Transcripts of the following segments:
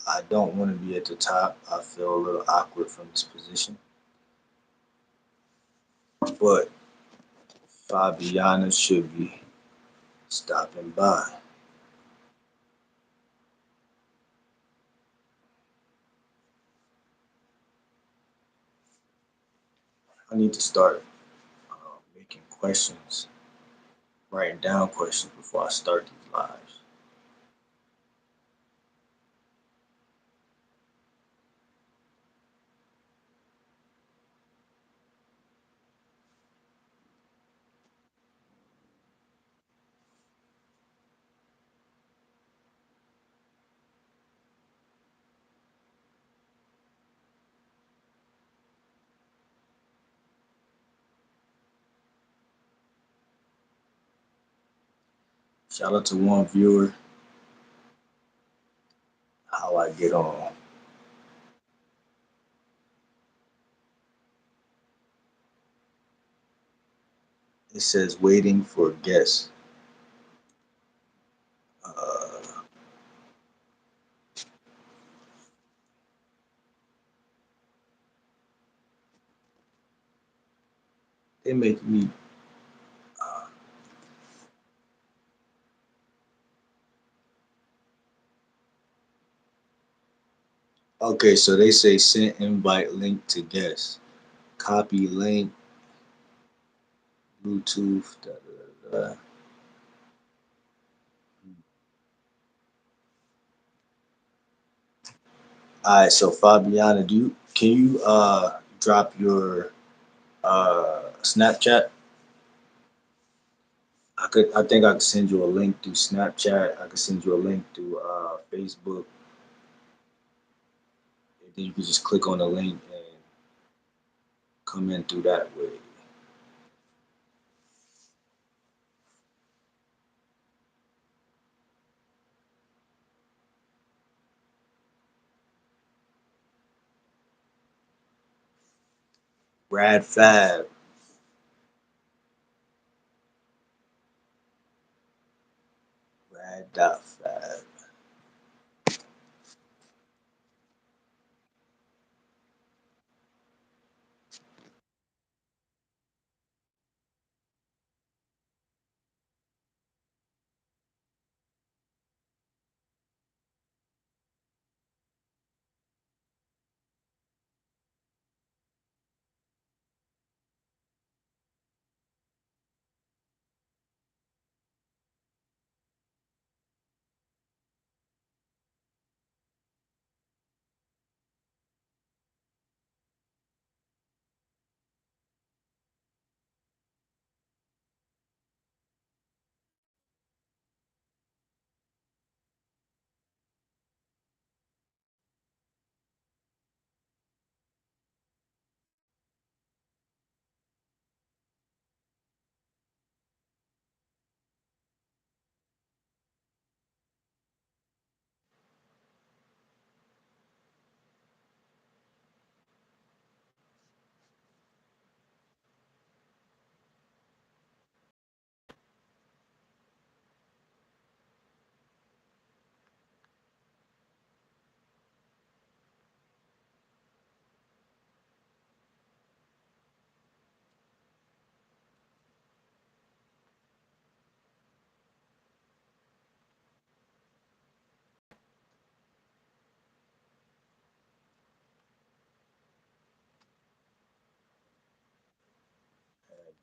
I don't want to be at the top. I feel a little awkward from this position. But Fabiana should be stopping by. I need to start making questions, writing down questions before I start these lives. Shout out to one viewer, how I get on. It says waiting for guests. Uh, they make me. Uh, okay, so they say send invite link to guests. Copy link, Bluetooth. Da, da, da, da. All right, so Fabiana, can you drop your Snapchat? I think I could send you a link through Snapchat. I could send you a link through Facebook, and then you can just click on the link and come in through that way. Rad Fab, Rad.Fab.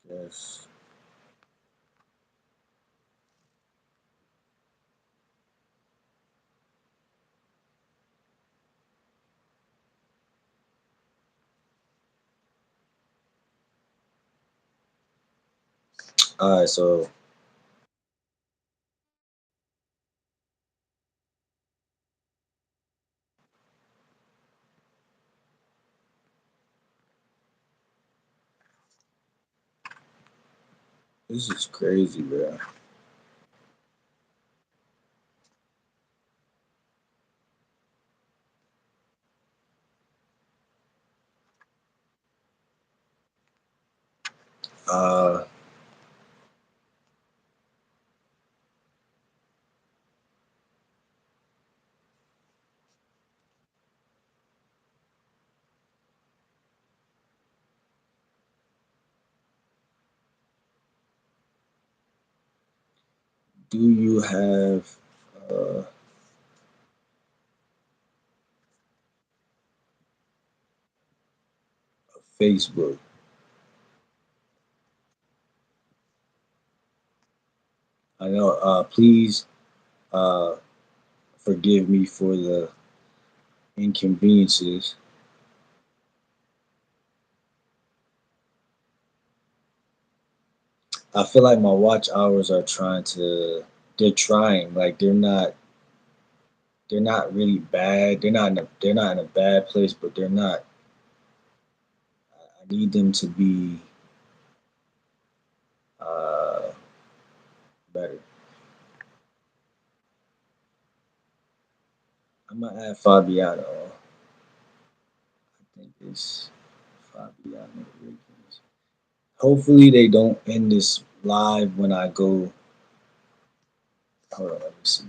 Yes. All right, so this is crazy, bro. Uh, Do you have uh, Facebook? I know. Please uh, forgive me for the inconveniences. I feel like my watch hours are trying to. They're trying. Like they're not. They're not really bad. They're not in a bad place, but they're not. I need them to be uh, better. I'm gonna add Fabiana. I think it's Fabiana Riggins. Hopefully they don't end this live when I go. Hold on, let me see.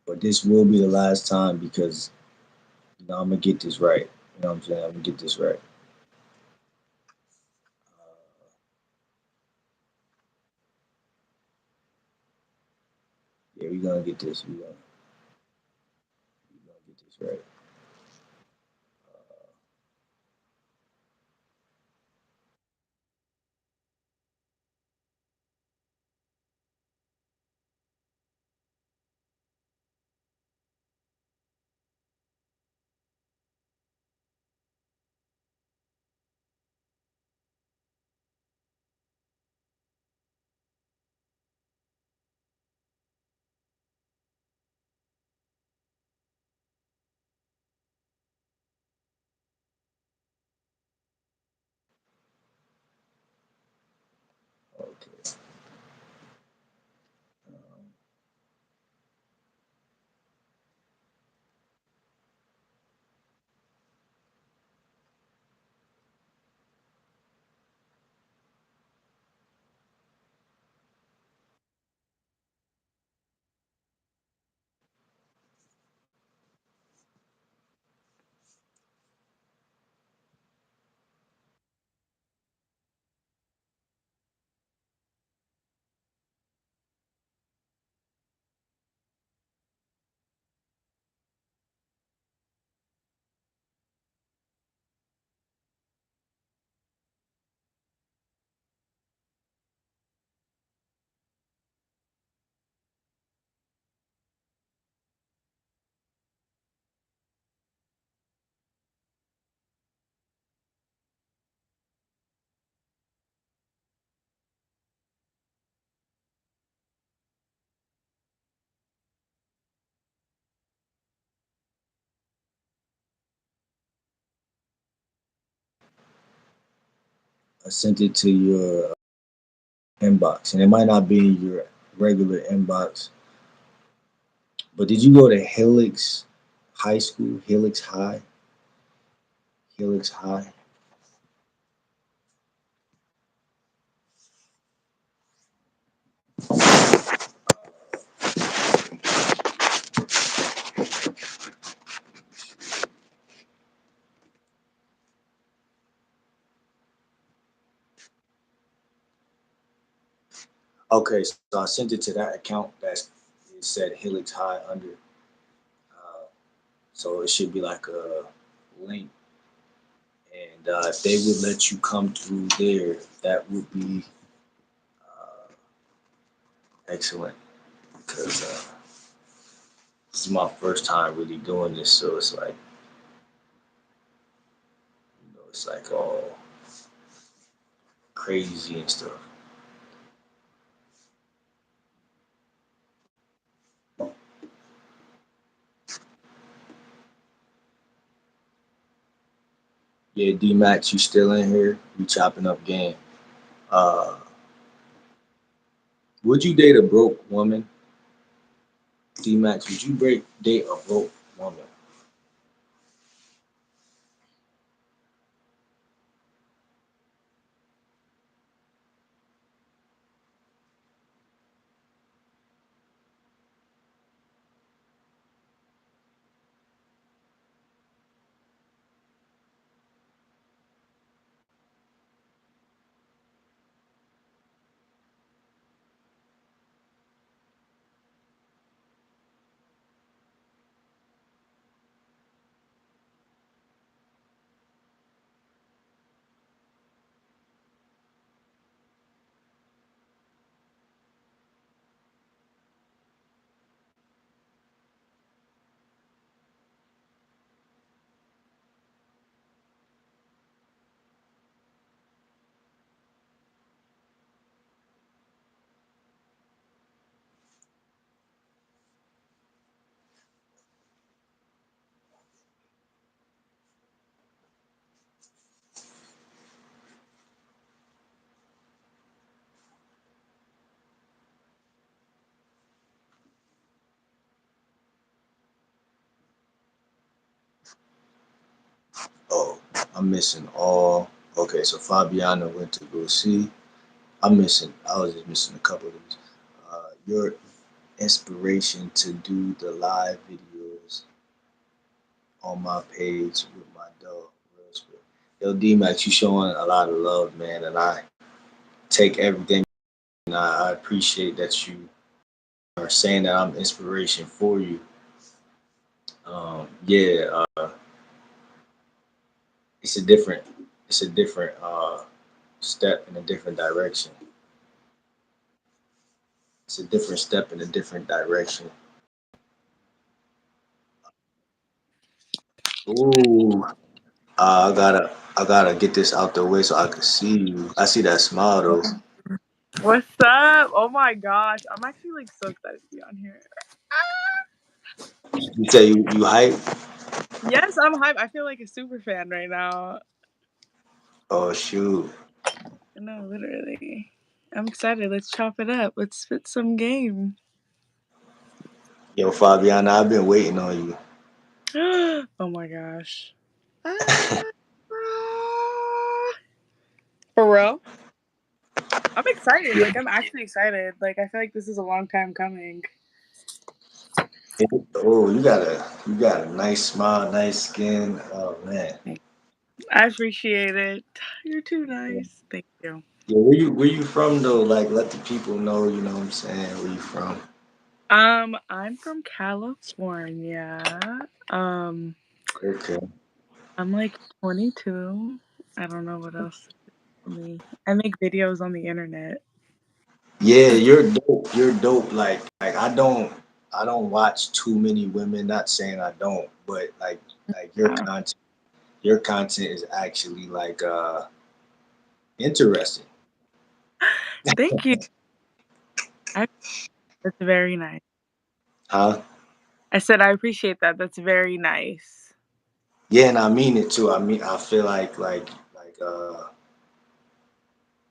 But this will be the last time because I'm gonna get this right. You know what I'm saying? I'm gonna get this right. Yeah, we're gonna get this. We gonna get this right. Okay. I sent it to your inbox, and it might not be in your regular inbox. But did you go to Helix High School? Helix High? Helix High? Okay, so I sent it to that account that it said Helix High under. Uh, so it should be like a link. And if they would let you come through there, that would be uh, excellent. Because this is my first time really doing this, so it's like, it's like all crazy and stuff. Yeah, D Max, you still in here? You chopping up game. Uh, would you date a broke woman? D Max, would you date a broke woman? Oh, I'm missing all. Okay, so Fabiana went to go see. I'm missing. I was just missing a couple of these. Your inspiration to do the live videos on my page with my dog. Real spill. Yo, D Max, you showing a lot of love, man, and I take everything. And I appreciate that you are saying that I'm inspiration for you. Yeah, it's a different, it's a different step in a different direction. It's a different step in a different direction. Ooh, I gotta get this out the way so I can see you. I see that smile though. What's up? Oh my gosh. I'm actually like so excited to be on here. You say you hype? Yes, I'm hype. I feel like a super fan right now. Oh shoot. No, literally. I'm excited. Let's chop it up. Let's spit some game. Yo, Fabiana, I've been waiting on you. Oh my gosh. Ah, For real? I'm excited. Like, I'm actually excited. Like, I feel like this is a long time coming. Oh, you got a nice smile, nice skin. Oh man. I appreciate it. You're too nice. Thank you. Yeah, where you from though? Like let the people know, you know what I'm saying, where you from. I'm from California. Um, Okay. I'm like 22. I don't know what else for me. I make videos on the internet. Yeah, you're dope. You're dope. Like I don't watch too many women, not saying I don't, but like Wow. your content is actually interesting. Thank you. I, that's very nice. Huh? I said I appreciate that. That's very nice. Yeah, and I mean it too. I mean I feel like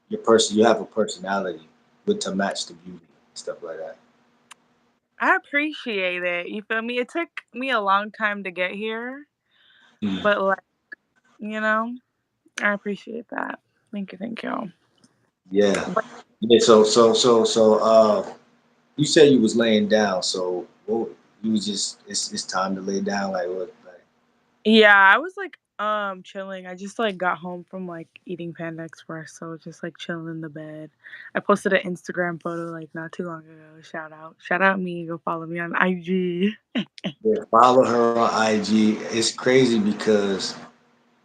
your person you have a personality with to match the beauty, stuff like that. I appreciate it. You feel me? It took me a long time to get here, Mm. but like, you know, I appreciate that. Thank you. Thank you. Yeah. But Yeah, you said you was laying down, so what you was just it's time to lay down, like what like yeah, I was like chilling. I just like got home from like eating Panda Express, so just like chilling in the bed. I posted an Instagram photo like not too long ago. Shout out me. Go follow me on IG. yeah, follow her on IG. It's crazy because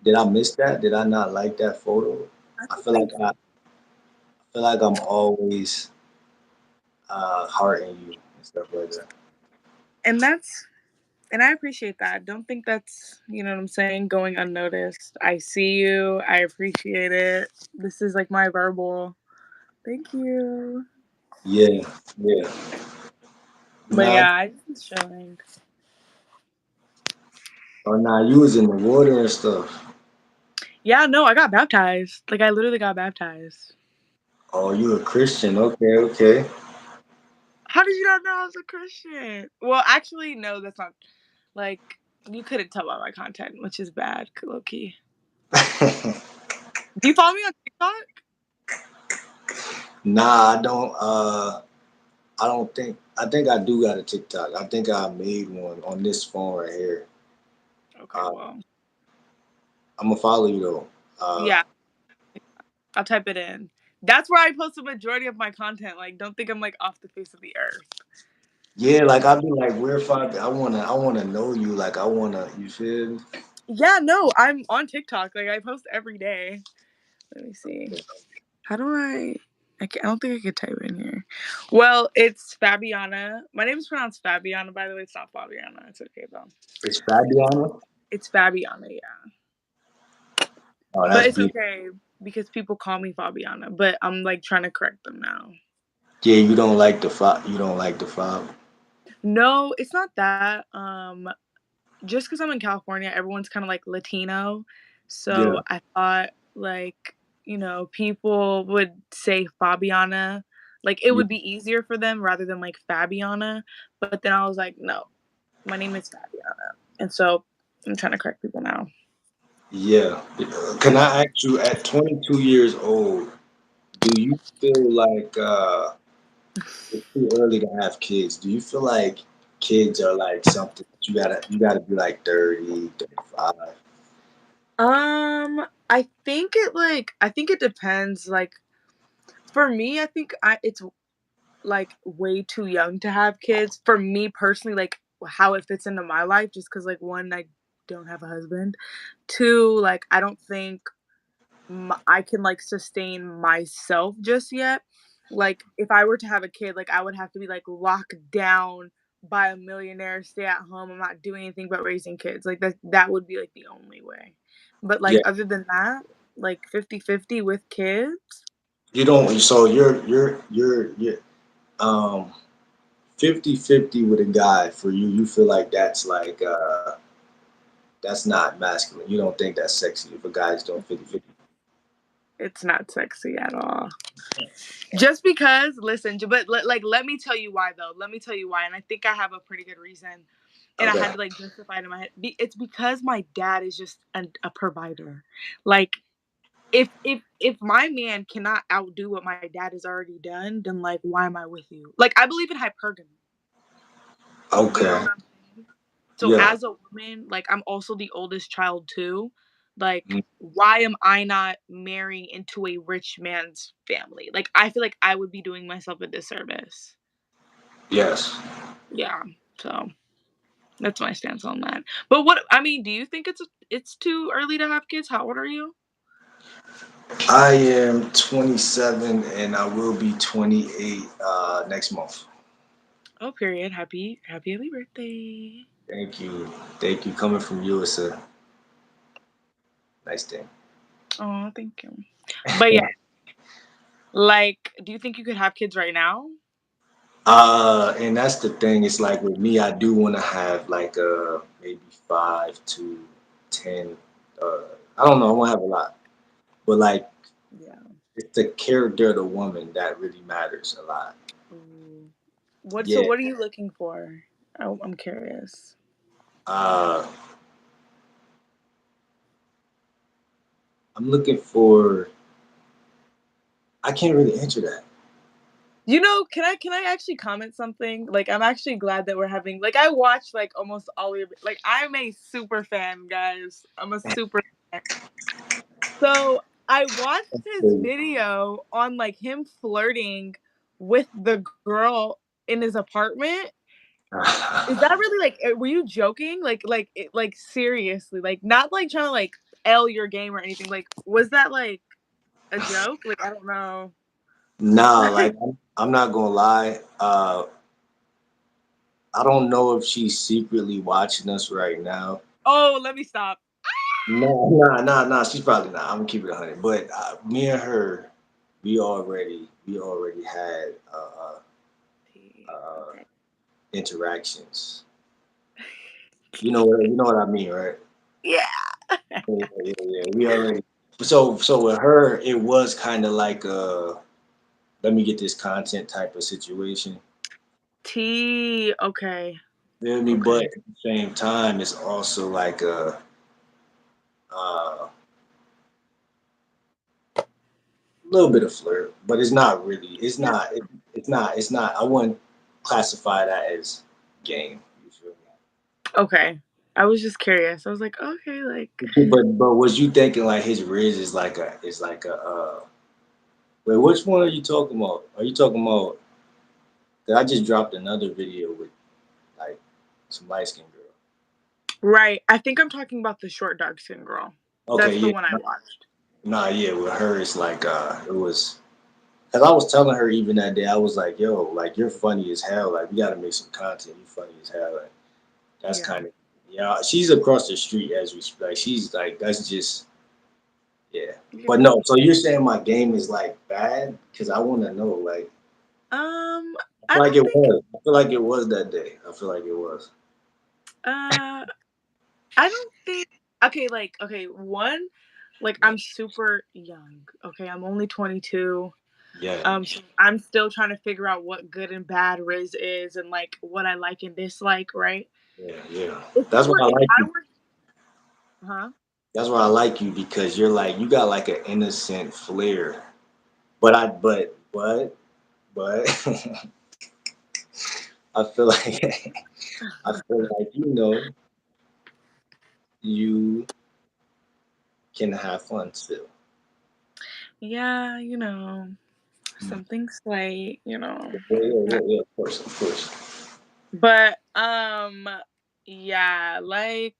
did I miss that? Did I not like that photo? I I don't feel like think, I'm always hearting you and stuff like that. and that's and I appreciate that. Don't think that's you know what I'm saying going unnoticed. I see you. I appreciate it. This is like my verbal. Thank you. Yeah, yeah. But Nah, yeah, I just was chilling. oh nah, you was in the water and stuff. Yeah, no, I got baptized. Like I literally got baptized. Oh, you a Christian? Okay, okay. How did you not know I was a Christian? Well, actually, no, that's not. Like, you couldn't tell by my content, which is bad, low key. Do you follow me on TikTok? Nah, I don't. I don't think. I think I do got a TikTok. I think I made one on this phone right here. Okay, Uh, well, I'm gonna follow you though. Uh, yeah, I'll type it in. That's where I post the majority of my content. Like, don't think I'm like off the face of the earth. yeah, like I'd be like, where if I wanna know you. Like I wanna, you feel me? Yeah, no, I'm on TikTok. Like, I post every day. Let me see. How do I? I don't think I could type in here. Well, it's Fabiana. My name is pronounced Fabiana, by the way. It's not Fabiana. It's okay though. It's Fabiana. It's Fabiana, yeah. Oh, But that's it's beautiful. okay because people call me Fabiana. But I'm like trying to correct them now. Yeah, you don't like the fob. You don't like the fob. No, it's not that. Just because I'm in California, everyone's kind of like Latino. So Yeah, I thought like, people would say Fabiana. Like it yeah, would be easier for them rather than like Fabiana. But then I was like, no, my name is Fabiana. And so I'm trying to correct people now. Yeah. Can I ask you, at 22 years old, do you feel like it's too early to have kids? Do you feel like kids are like something that you gotta be like 30, 35? I think it depends. Like for me, I think it's like way too young to have kids. For me personally, like how it fits into my life, just because like one, I don't have a husband. Two, like I don't think I can like sustain myself just yet. Like if I were to have a kid, like I would have to be like locked down by a millionaire, stay at home. I'm not doing anything but raising kids. Like that would be like the only way. But like Yeah. other than that, like 50-50 with kids, You don't, so you're um 50-50 with a guy. For you, you feel like that's not masculine. You don't think that's sexy if a guy's doing 50-50. it's not sexy at all. Just because, listen, but like let me tell you why though. Let me tell you why, and I think I have a pretty good reason. And I Okay. had to like justify it in my head. It's because my dad is just a provider. Like if my man cannot outdo what my dad has already done, then like why am I with you? Like I believe in hypergamy. You know Okay. what I'm saying? So Yeah. as a woman, like I'm also the oldest child too. Like why am I not marrying into a rich man's family? Like I feel like I would be doing myself a disservice. Yes. Yeah. So that's my stance on that. But what I mean, do you think it's too early to have kids? How old are you? I am 27 and I will be 28 next month. Oh, period. Happy early birthday. Thank you. Thank you. Coming from you, it's a nice thing. Oh, thank you. But yeah, like, do you think you could have kids right now? And that's the thing. It's like with me, I do want to have like maybe 5 to 10. Uh, I don't know. I want to have a lot, but like Yeah. it's the character of the woman that really matters a lot. Ooh. What so Yeah. what are you looking for? I'm curious. Uh, I'm looking for. I can't really answer that. You know, can I actually comment something? Like I'm actually glad that we're having like I watched like almost all your like I'm a super fan, guys. I'm a super fan. So I watched his video on like him flirting with the girl in his apartment. Is that really like were you joking? Like seriously, like not like trying to like L your game or anything. Like was that like a joke? Like I don't know. Nah, like I'm not gonna lie. I don't know if she's secretly watching us right now. Oh, let me stop. No, nah. She's probably not. I'm gonna keep it 100. But me and her, we already had uh, Okay. interactions. You know what I mean, right? Yeah. Yeah. We already. So with her, it was kind of like let me get this content type of situation. T. Okay. Feel me? But Okay. at the same time, it's also like a little bit of flirt, but it's not really. It's Yeah. not. It's not. I wouldn't classify that as game. You feel Okay. I was just curious. I was like, okay, like me? But was you thinking like his Riz is like a wait, which one are you talking about? Are you talking about? 'Cause I just dropped another video with like some light skinned girl. right. I think I'm talking about the short dark skin girl. Okay, That's the yeah, one I watched. nah, yeah. With her, it's like it was. Cause I was telling her even that day, I was like, "Yo, like you're funny as hell. Like we gotta make some content. You funny as hell." Like, that's Yeah. kind of yeah. She's across the street as we speak. Like she's like that's just yeah. Yeah. But no, so you're saying my game is like bad? Cause I want to know. Like I I feel like don't it think was. I feel like it was that day. I feel like it was. uh I don't think okay, like okay, one like Yeah. I'm super young. Okay, I'm only 22. Yeah. So I'm still trying to figure out what good and bad Riz is and like what I like and dislike, right? Yeah. Yeah. If you That's why were I if like I you. were huh? that's why I like you because you're like you got like an innocent flair. But I but I feel like I feel like you can have fun still. Yeah, Mm. something slight. Yeah, yeah, yeah, yeah, of course, of course. But yeah, like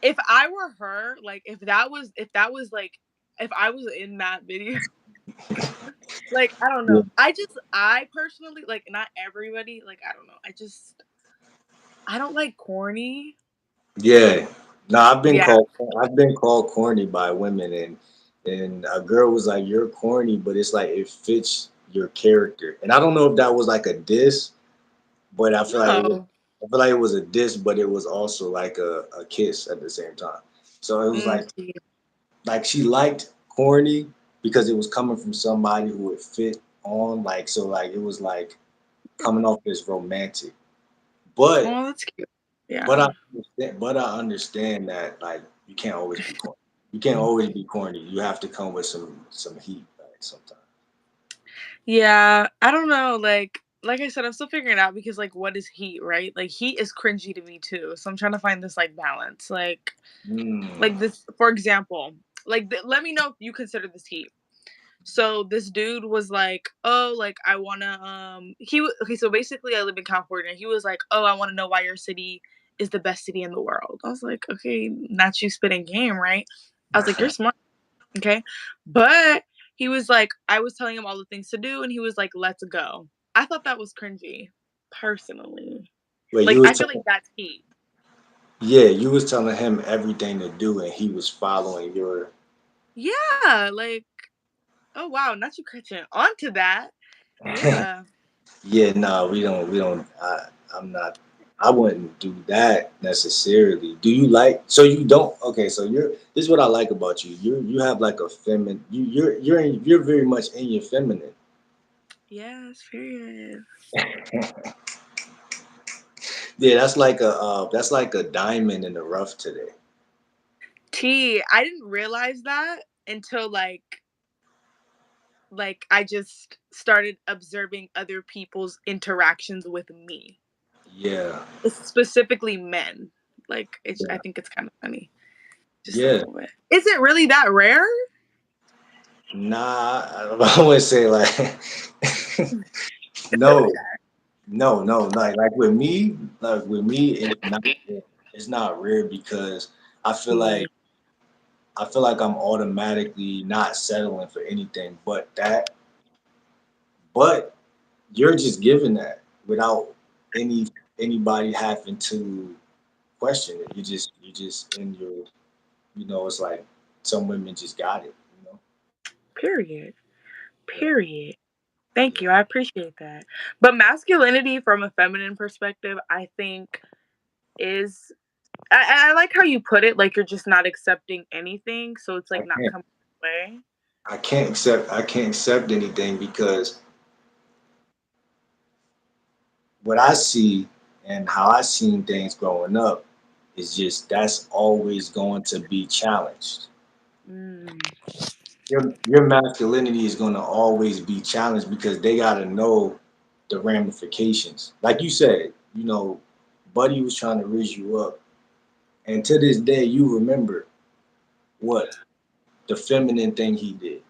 if I were her, like if that was like if I was in that video, like I don't Yeah. know. I personally like not everybody, like I don't know. I don't like corny. Yeah. No, Yeah. I've been called corny by women and a girl was like, "You're corny," but it's like it fits your character. And I don't know if that was like a diss, but No. I feel like it was a diss, but it was also like a kiss at the same time. So it was See. like she liked corny because it was coming from somebody who would fit on like so like it was like coming off as romantic. But Oh, that's cute. But Yeah. I understand that like you can't always be corny. You can't always be corny. You have to come with some heat like sometimes. Yeah. I don't know. Like I said, I'm still figuring it out because like what is heat, right? Like heat is cringy to me too. So I'm trying to find this like balance. Like Mm. this, for example, let me know if you consider this heat. So this dude was like, "Oh, like I wanna." Okay. So basically, I live in California. He was like, "Oh, I want to know why your city is the best city in the world." I was like, "Okay, not you spitting game, right?" I was like, "You're smart, okay?" But he was like, I was telling him all the things to do, and he was like, "Let's go." I thought that was cringy, personally. Wait, Like I feel like that's heat. yeah, you was telling him everything to do, and he was following your. Yeah, like, oh wow, not you catching on to that. Yeah. Yeah, no, we don't. I'm not. I wouldn't do that necessarily. Do you like? So you don't? Okay, so you're. This is what I like about you. You have like a feminine. You're very much in your feminine. Yes, period. Yeah, that's like a diamond in the rough today. I didn't realize that until like I just started observing other people's interactions with me. Yeah, It's specifically men. I yeah, think it's kind of funny. Just a yeah. little bit. Is it really that rare? Nah, I would say like no, no. Like with me, it's not rare because I feel like Mm, I feel like I'm automatically not settling for anything but that. But you're just given that without any anybody having to question it. You just in your it's like some women just got it. period. Yeah, Period. Thank yeah. you. I appreciate that. But masculinity from a feminine perspective, I think is I like how you put it, like you're just not accepting anything, so it's I like not can't coming your way. I can't accept anything because what I see and how I seen things growing up is just that's always going to be challenged. Mm, Your masculinity is going to always be challenged because they got to know the ramifications. Like you said, Buddy was trying to raise you up, and to this day, you remember what the feminine thing he did.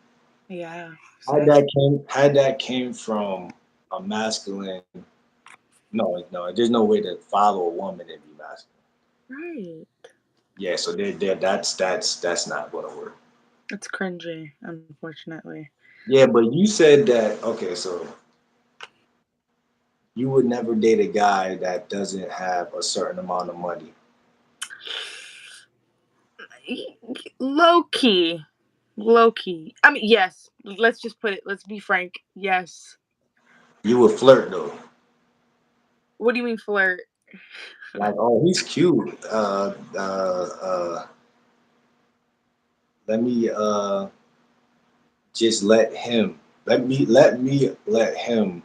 yeah, Had that's that came from a masculine, no, there's no way to follow a woman and be masculine. right. Yeah, so that's not gonna work. It's cringy, unfortunately. Yeah, but you said that okay, so you would never date a guy that doesn't have a certain amount of money. Low key. Low key. I mean, yes. Let's just put it, let's be frank. Yes. You would flirt though. What do you mean flirt? Like, oh, he's cute. Let me just let him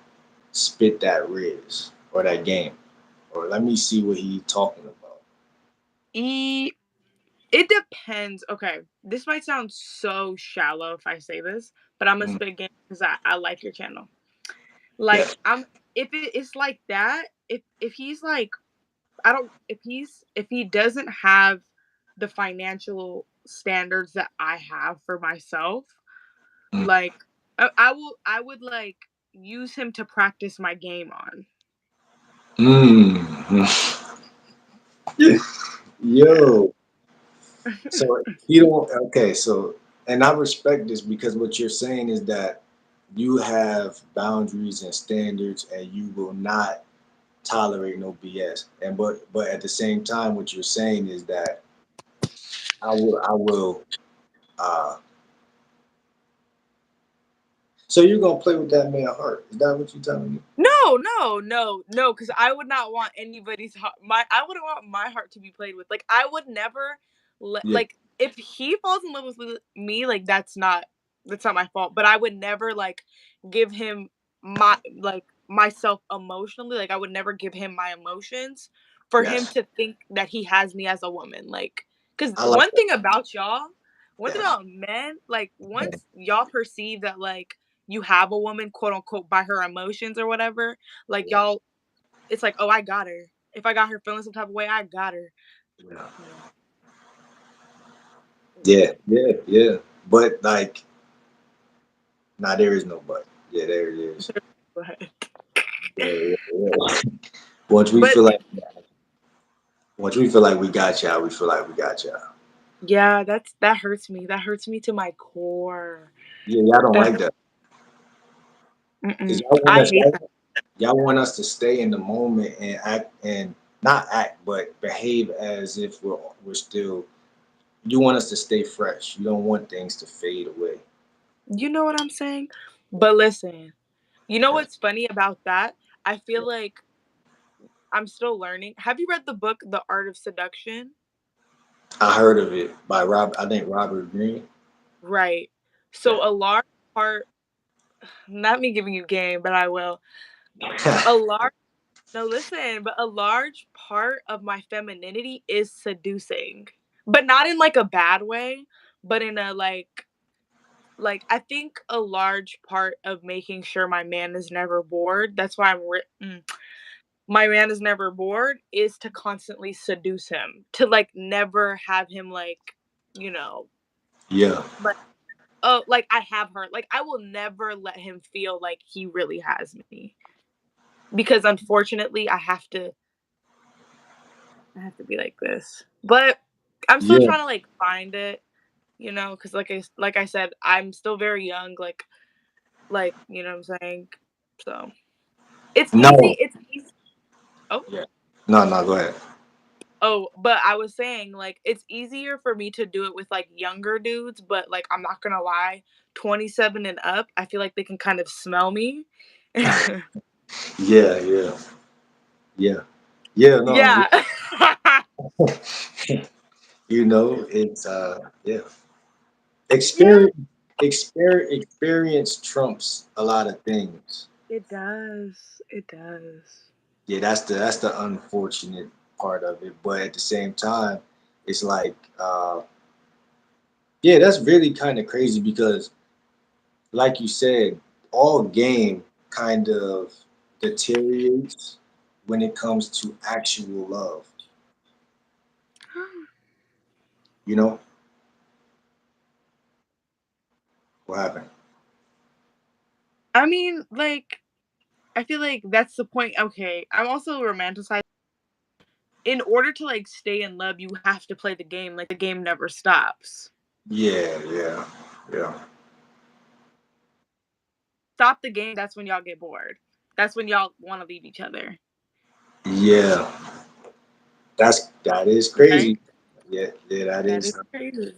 spit that riz or that game. Or let me see what he talking about. E It depends. Okay, this might sound so shallow if I say this, but I'm gonna Mm, spit game because I like your channel. yeah. Like I'm if it's like that, if he's like I don't if he doesn't have the financial standards that I have for myself, Mm. like I would like use him to practice my game on. Mm. Yo. So you don't okay, so and I respect this because what you're saying is that you have boundaries and standards and you will not tolerate no BS. And but at the same time what you're saying is that I will uh so you're gonna play with that man's heart. Is that what you're telling me? No, no, no, no, because I would not want anybody's heart. I wouldn't want my heart to be played with. Like I would never Yeah. like if he falls in love with me, like that's not my fault. But I would never like give him my like myself emotionally. Like I would never give him my emotions for him Yes. to think that he has me as a woman. Like because I like that. one thing Yes. about men, like once y'all perceive that like you have a woman, quote unquote, by her emotions or whatever, like Yeah. y'all, it's like, oh, I got her. If I got her feeling some type of way, I got her. Yeah. You know. Yeah. Yeah. Yeah. But like, nah, there is no but. Yeah, there it is. But, Yeah, yeah, yeah. Once we but feel like once we feel like we got y'all, we feel like we got y'all. yeah, that hurts me. That hurts me to my core. Yeah, y'all don't That like that. Cause mm-mm. I hate that. y'all want us to stay in the moment and act and not act, but behave as if we're still. You want us to stay fresh. You don't want things to fade away. You know what I'm saying? But listen, you know Yeah, what's funny about that? I yeah. feel like I'm still learning. Have you read the book The Art of Seduction? I heard of it by Rob. I think Robert Greene. Right. Yeah. So a large part, not me giving you game, but I will. A large No, listen, but a large part of my femininity is seducing. But not in like a bad way, but in a I think a large part of making sure my man is never bored. That's why my man is never bored is to constantly seduce him. To like never have him like, you know, Yeah. like oh, like I have her. Like I will never let him feel like he really has me. Because unfortunately, I have to be like this. But I'm still Yeah. trying to like find it, because like I said, I'm still very young. You know what I'm saying. So it's easy. No. It's easy. Oh, Yeah. No. No. Go ahead. but I was saying like it's easier for me to do it with like younger dudes. But like I'm not gonna lie, 27 and up, I feel like they can kind of smell me. Yeah. Yeah. Yeah. Yeah. No. Yeah. You know, it's yeah. Yeah, Experience trumps a lot of things. it does. It does. Yeah, that's the unfortunate part of it. But at the same time, it's like yeah, that's really kind of crazy because like you said, all game kind of deteriorates when it comes to actual love. You know what happened? I mean, like I feel like that's the point. Okay, I'm also romanticized. In order to like stay in love, you have to play the game. Like the game never stops. Yeah, yeah, yeah, Stop the game. That's when y'all get bored. That's when y'all want to leave each other. yeah. That is Right? crazy. Yeah, yeah, that That is. is crazy.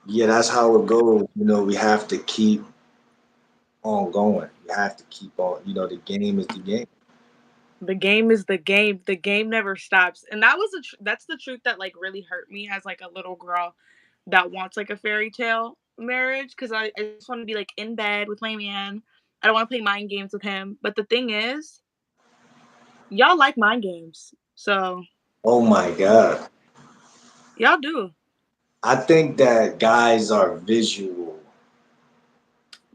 Yeah, that's how it goes. You know, we have to keep on going. We have to keep on. You know, the game is the game. The game is the game. The game never stops. And that's the truth that like really hurt me as like a little girl that wants like a fairy tale marriage because I just want to be like in bed with my man. I don't want to play mind games with him. But the thing is, y'all like mind games. So Oh my God. y'all do. I think that guys are visual.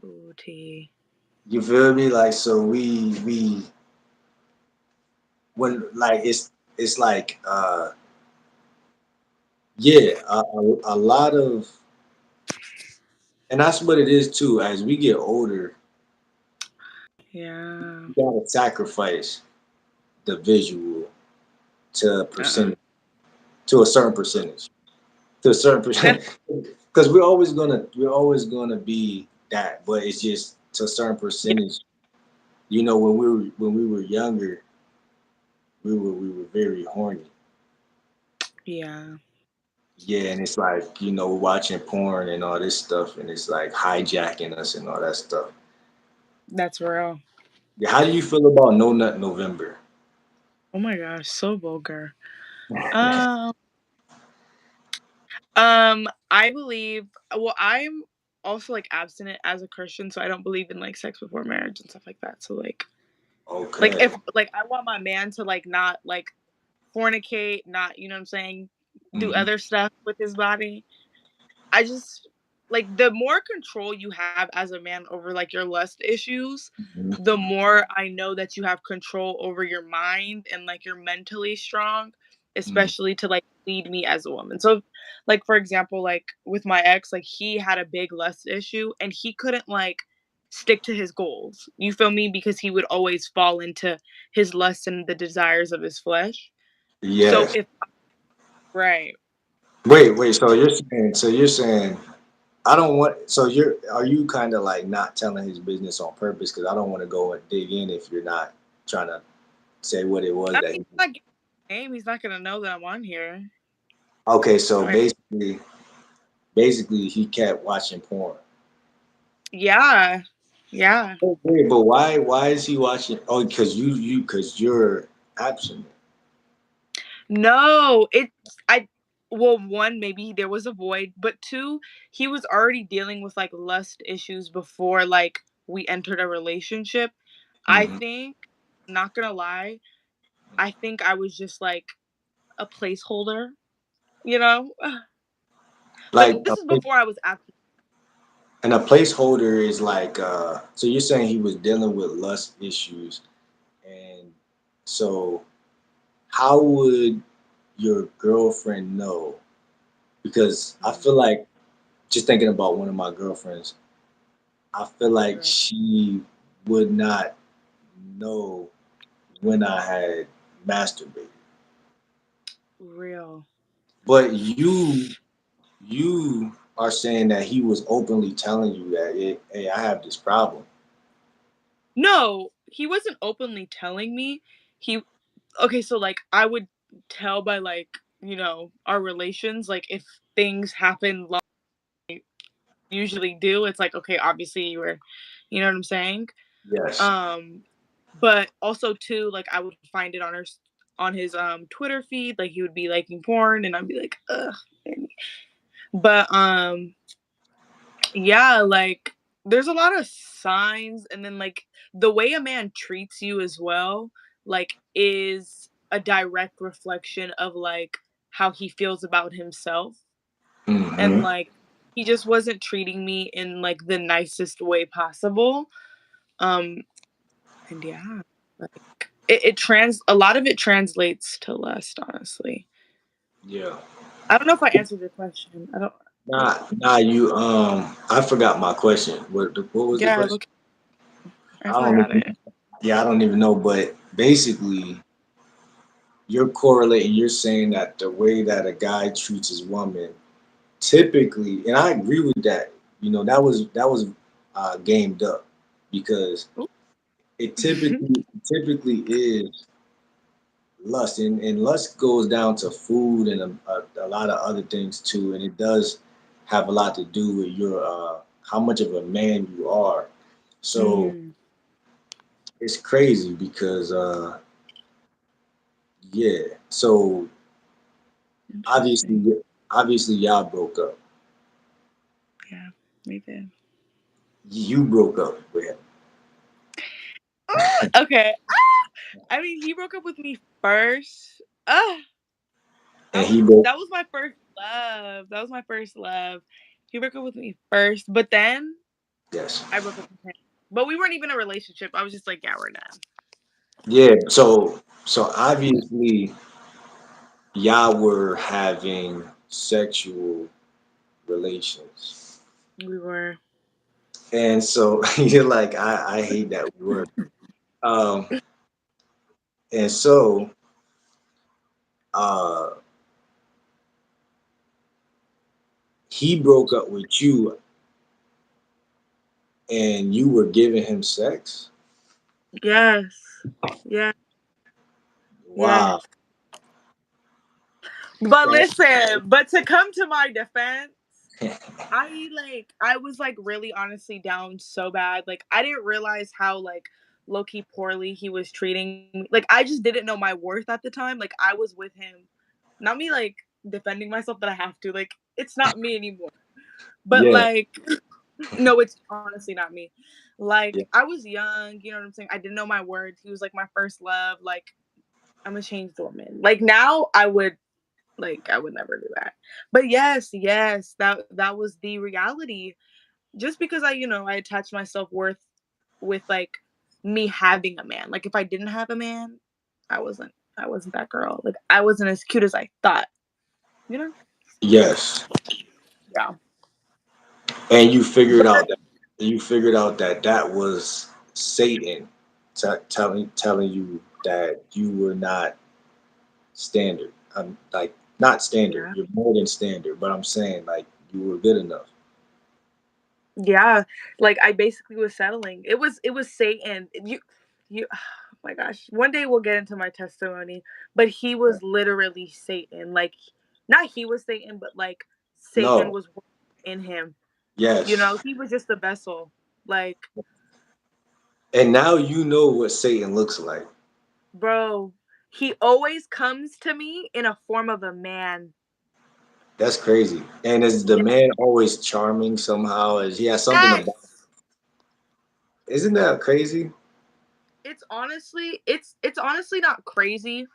Ooh, T. You feel me? Like so we when like it's like yeah a lot of and that's what it is too. As we get older, Yeah. you gotta sacrifice the visual to a Uh-uh. percentage to a certain percentage to a certain That's percent because we're always gonna be that, but it's just to a certain yeah. percentage. You know, when we were younger, we were very horny. Yeah. Yeah, and it's like, you know, we're watching porn and all this stuff, and it's like hijacking us and all that stuff. That's real. Yeah, how do you feel about No Nut November? Oh my gosh, so vulgar. Um, I believe. Well, I'm also like abstinent as a Christian, so I don't believe in like sex before marriage and stuff like that. So like Okay. if like I want my man to like not like fornicate, not you know what I'm saying, do Hmm. other stuff with his body. I just like the more control you have as a man over like your lust issues, the more I know that you have control over your mind and like you're mentally strong, Hmm. especially to like lead me as a woman. So like for example, like with my ex, like he had a big lust issue and he couldn't like stick to his goals. You feel me? Because he would always fall into his lust and the desires of his flesh. So Yes. if right. Wait. So you're saying I don't want. So you're are you kind of like not telling his business on purpose? Because I don't want to go and dig in if you're not trying to say what it was I that mean, he. he's not getting my name. He's not gonna know that I'm on here. Okay, so Right. basically he kept watching porn. Yeah. Yeah. Okay, but why is he watching? Oh, because because you're absent. No, it's I well, one, maybe there was a void, but two, he was already dealing with like lust issues before like we entered a relationship. I Hmm. think, not gonna lie, I think I was just like a placeholder, you know? But Like this is before I was absent. and a placeholder is like so you're saying he was dealing with lust issues and so how would your girlfriend know? Because I feel like just thinking about one of my girlfriends, I feel like Right. she would not know when I had masturbated. Real. But you are saying that he was openly telling you that hey, I have this problem. No, he wasn't openly telling me. He okay, so like I would tell by like, our relations, like if things happen like usually do, it's like okay, obviously you were, you know what I'm saying? Yes. Um but also too like I would find it on his Twitter feed, like he would be liking porn and I'd be like, "Ugh." But yeah, like there's a lot of signs and then like the way a man treats you as well, like is a direct reflection of like how he feels about himself. And Hmm. like he just wasn't treating me in like the nicest way possible. Um and yeah, like it trans a lot of it translates to lust, honestly. Yeah. I don't know if I answered your question. I don't You I forgot my question. What was the yeah, question? look, I I don't forgot even it. yeah, I don't even know, but basically you're correlating, you're saying that the way that a guy treats his woman typically, and I agree with that, you know, that was gamed up because Ooh. it typically is lust and lust goes down to food and a lot of other things too, and it does have a lot to do with your how much of a man you are. So Mm, it's crazy because yeah, so interesting. obviously obviously y'all broke up. Yeah, we did. You broke up with him. Okay. I mean, he broke up with me first. And he broke That was my first. love. That was my first love. He broke up with me first, but then Yes. I broke up with him. But we weren't even in a relationship. I was just like, yeah, we're done. Yeah. So obviously y'all were having sexual relations. We were. And so you're like, I hate that word. Um, and so uh, he broke up with you and you were giving him sex? Yes. Yeah. Wow. Yes. But That, listen, but to come to my defense, I was like really honestly down so bad. Like I didn't realize how like low key poorly he was treating me. Like I just didn't know my worth at the time. Like I was with him. Not me like defending myself that I have to. Like it's not me anymore. But yeah. like no, it's honestly not me. Like Yeah. I was young, you know what I'm saying? I didn't know my worth. He was like my first love. Like I'm a changed woman. Like now I would never do that. But yes, yes, that was the reality. Just because I attach my self-worth with like me having a man. Like if I didn't have a man, I wasn't that girl. Like I wasn't as cute as I thought, you know? Yes. Yeah. And But you figured out that that was Satan telling you that you were not standard. Like not standard. yeah. You're more than standard, but I'm saying like you were good enough. Yeah. Like I basically was settling. It was Satan. You oh my gosh. One day we'll get into my testimony, but he was literally Satan. Like not he was Satan, but like Satan No. was in him. Yes. He was just a vessel. Like, And now you know what Satan looks like. bro, he always comes to me in a form of a man. That's crazy. And is the Yeah. man always charming somehow? Is he has something Yes. about? Isn't that crazy? It's honestly not crazy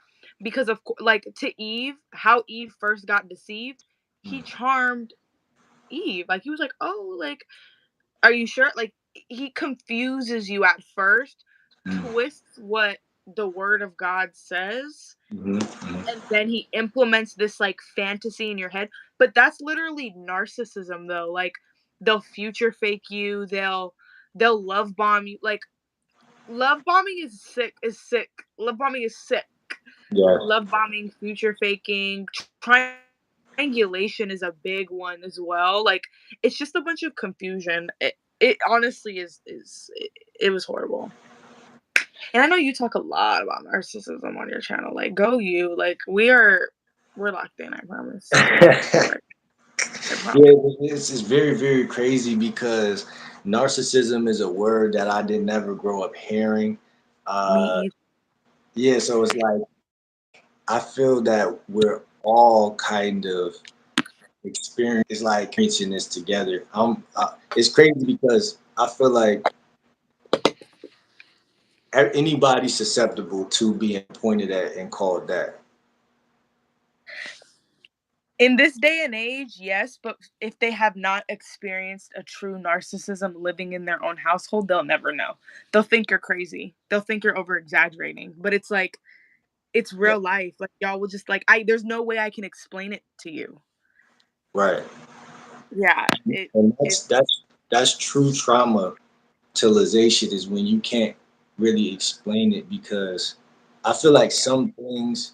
because like to Eve, how Eve first got deceived, he charmed Eve. Like he was like, "Oh, like are you sure?" Like he confuses you at first, twists what the word of God says, Mm-hmm. and then he implements this like fantasy in your head. But that's literally narcissism though. Like they'll future fake you, they'll love bomb you. Like love bombing is sick. Love bombing is sick. Yes. Love bombing, future faking, triangulation is a big one as well. Like it's just a bunch of confusion. It honestly it was horrible. And I know you talk a lot about narcissism on your channel. Like, go you. Like, we're locked in. I promise. Yeah, I promise. this is very, very crazy because narcissism is a word that I did never grow up hearing. Me Uh, either. yeah, so it's like I feel that we're all kind of experiencing this together. It's crazy because I feel like anybody's susceptible to being pointed at and called that. In this day and age, yes, but if they have not experienced a true narcissism living in their own household, they'll never know. They'll think you're crazy. They'll think you're over exaggerating. But it's like it's Yeah, real life. Like y'all will just like I there's no way I can explain it to you. right. Yeah, it And it that's true traumatization is when you can't really explain it because I feel like yeah. some things.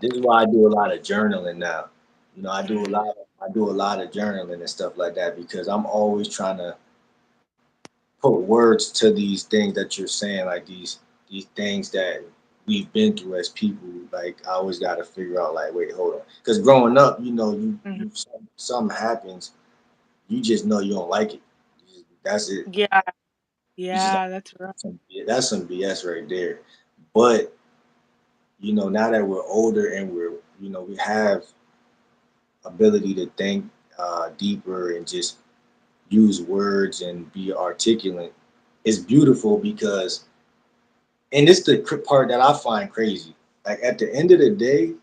This is why I do a lot of journaling now. You know, Mm, I do a lot of journaling and stuff like that because I'm always trying to put words to these things that you're saying, like these things that we've been through as people. Like I always got to figure out, like, wait, hold on, because growing up, you know, mhm. something happens, you just know you don't like it. That's it. Yeah, You just yeah, that's right. that's some BS right there. But you know, now that we're older and we have ability to think deeper and just use words and be articulate, it's beautiful because, and it's the part that I find crazy. Like at the end of the day,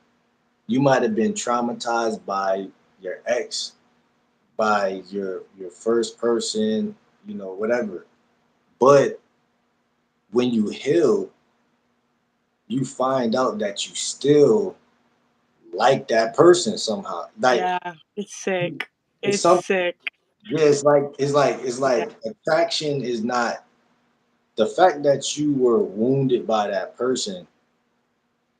You might have been traumatized by your ex, by your first person, whatever. But when you heal, you find out that you still like that person somehow. Like Yeah, it's sick. it's It's something. sick. Yeah, it's Yeah. like attraction is not the fact that you were wounded by that person.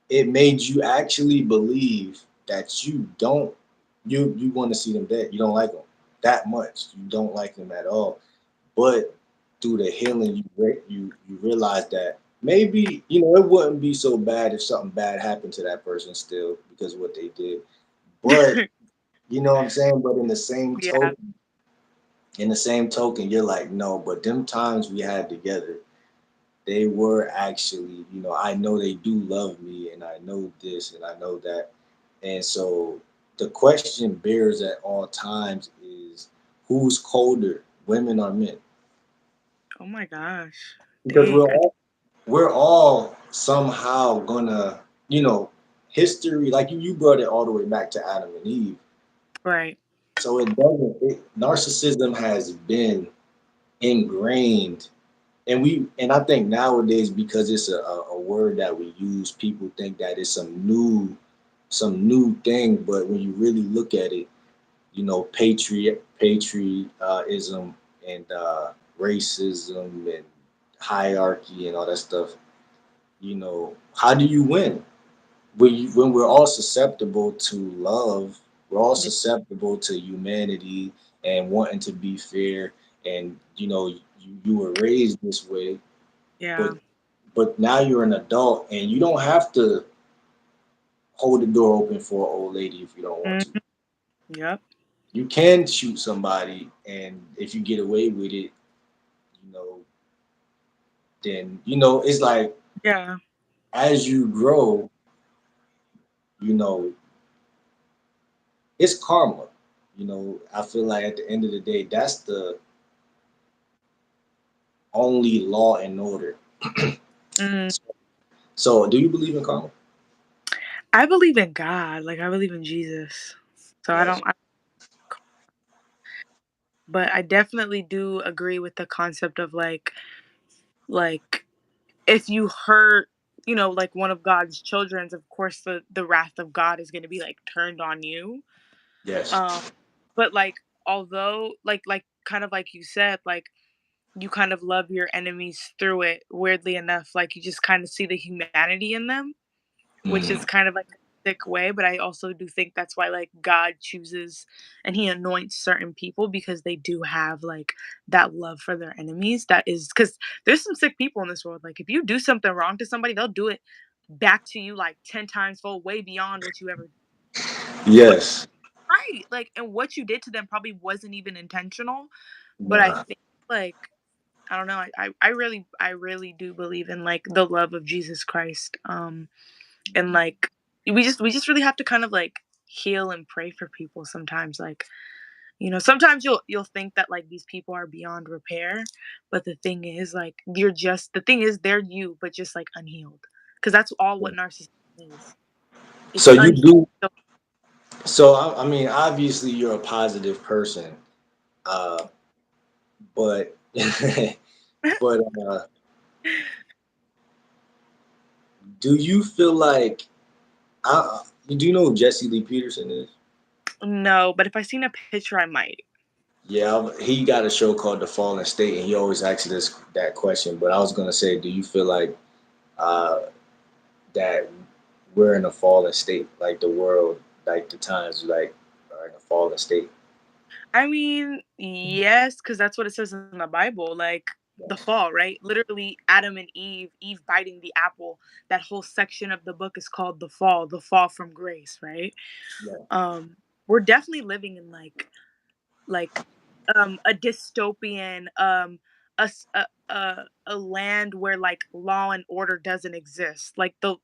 It made you actually believe that you want to see them dead. You don't like them that much. You don't like them at all. But through the healing, you realize that maybe it wouldn't be so bad if something bad happened to that person still because of what they did. But you know what I'm saying. But Yeah. in the same token, you're like, no. But them times we had together, they were actually, I know they do love me, and I know this, and I know that, and so the question bears at all times is who's colder, women or men? Oh my gosh. Because Dang. we're all somehow gonna, you know, history, like you brought it all the way back to Adam and Eve. Right. So narcissism has been ingrained, and I think nowadays because it's a word that we use, people think that it's some new thing, but when you really look at it, patriotism and racism and hierarchy and all that stuff. How do you win? When we're all susceptible to love, we're all Yeah. susceptible to humanity and wanting to be fair. And you were raised this way, but Yeah. now you're an adult and you don't have to hold the door open for an old lady if you don't want to. Mhm. Yep. You can shoot somebody, and if you get away with it, you know, then it's like Yeah. as you grow, you know, it's karma. I feel like at the end of the day, that's the only law and order. Mm. So, do you believe in karma? I believe in God. Like I believe in Jesus. So I Yes. don't. But I definitely do agree with the concept of like if you hurt, like one of God's children's, of course the wrath of God is going to be like turned on you. Yes. Um, but like although like kind of like you said, like you kind of love your enemies through it. Weirdly enough, like you just kind of see the humanity in them, which is Mm. kind of like a sick way, but I also do think that's why like God chooses and he anoints certain people because they do have like that love for their enemies. That is because there's some sick people in this world. Like if you do something wrong to somebody, they'll do it back to you like 10 times fold, way beyond what you ever what Yes. right. Like and what you did to them probably wasn't even intentional. But I Nah. think like I don't know, I really do believe in like the love of Jesus Christ. And like we just really have to kind of like heal and pray for people sometimes, like sometimes you'll think that like these people are beyond repair, but the thing is like the thing is they're you but just like unhealed, because that's all what narcissism is. It's So you unhealed. do. So, So I mean, obviously you're a positive person, uh, but but do you feel like do you know who Jesse Lee Peterson is? no, but if I seen a picture I might. Yeah, he got a show called The Fallen State, and he always asks that question. But I was gonna say, do you feel like uh, that we're in a fallen state, like the world, like the times, like are in a fallen state? I mean, yes, because that's what it says in the Bible, like the Yes. fall, right? Literally, Adam and Eve biting the apple. That whole section of the book is called the fall from grace, right? Yeah. Um, we're definitely living in like a dystopian a land where like law and order doesn't exist, like the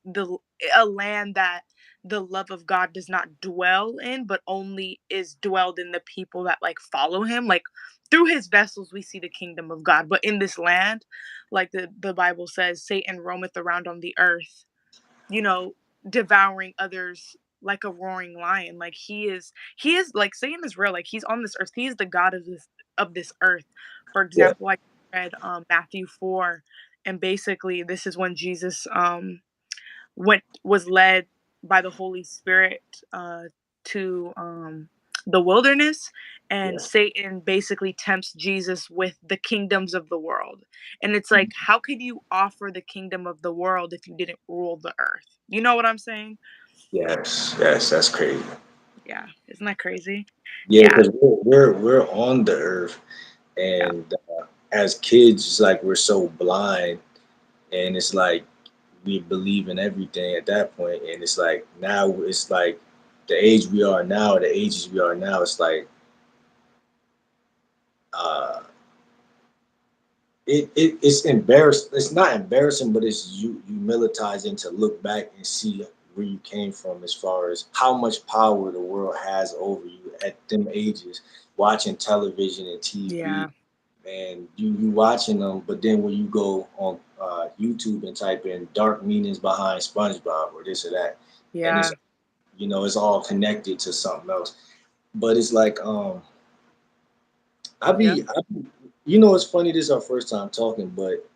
a land that the love of God does not dwell in but only is dwelled in the people that like follow him, like through his vessels we see the kingdom of God, but in this land, like the Bible says, Satan roameth around on the earth, you know devouring others, like a roaring lion. Like he is like Satan is real. Like he's on this earth. He is the god of this earth. For Yeah, example, I read Matthew 4, and basically this is when Jesus went was led by the Holy Spirit to the wilderness, and yeah. Satan basically tempts Jesus with the kingdoms of the world. And it's like, how could you offer the kingdom of the world if you didn't rule the earth? You know what I'm saying? Yes, yes, that's crazy. Yeah, isn't that crazy? Yeah, Yeah, because we're on the earth, yeah, and as kids, it's like we're so blind, and it's like we believe in everything at that point, and it's like now it's like the age we are now, the ages we are now. It's like uh, it's embarrassing. It's not embarrassing, but it's humilitizing to look back and see where you came from as far as how much power the world has over you at them ages, watching television and TV, yeah, and you watching them, but then when you go on YouTube and type in dark meanings behind SpongeBob or this or that, and yeah, it's it's all connected to something else. But it's like yeah, I be it's funny. This is our first time talking, but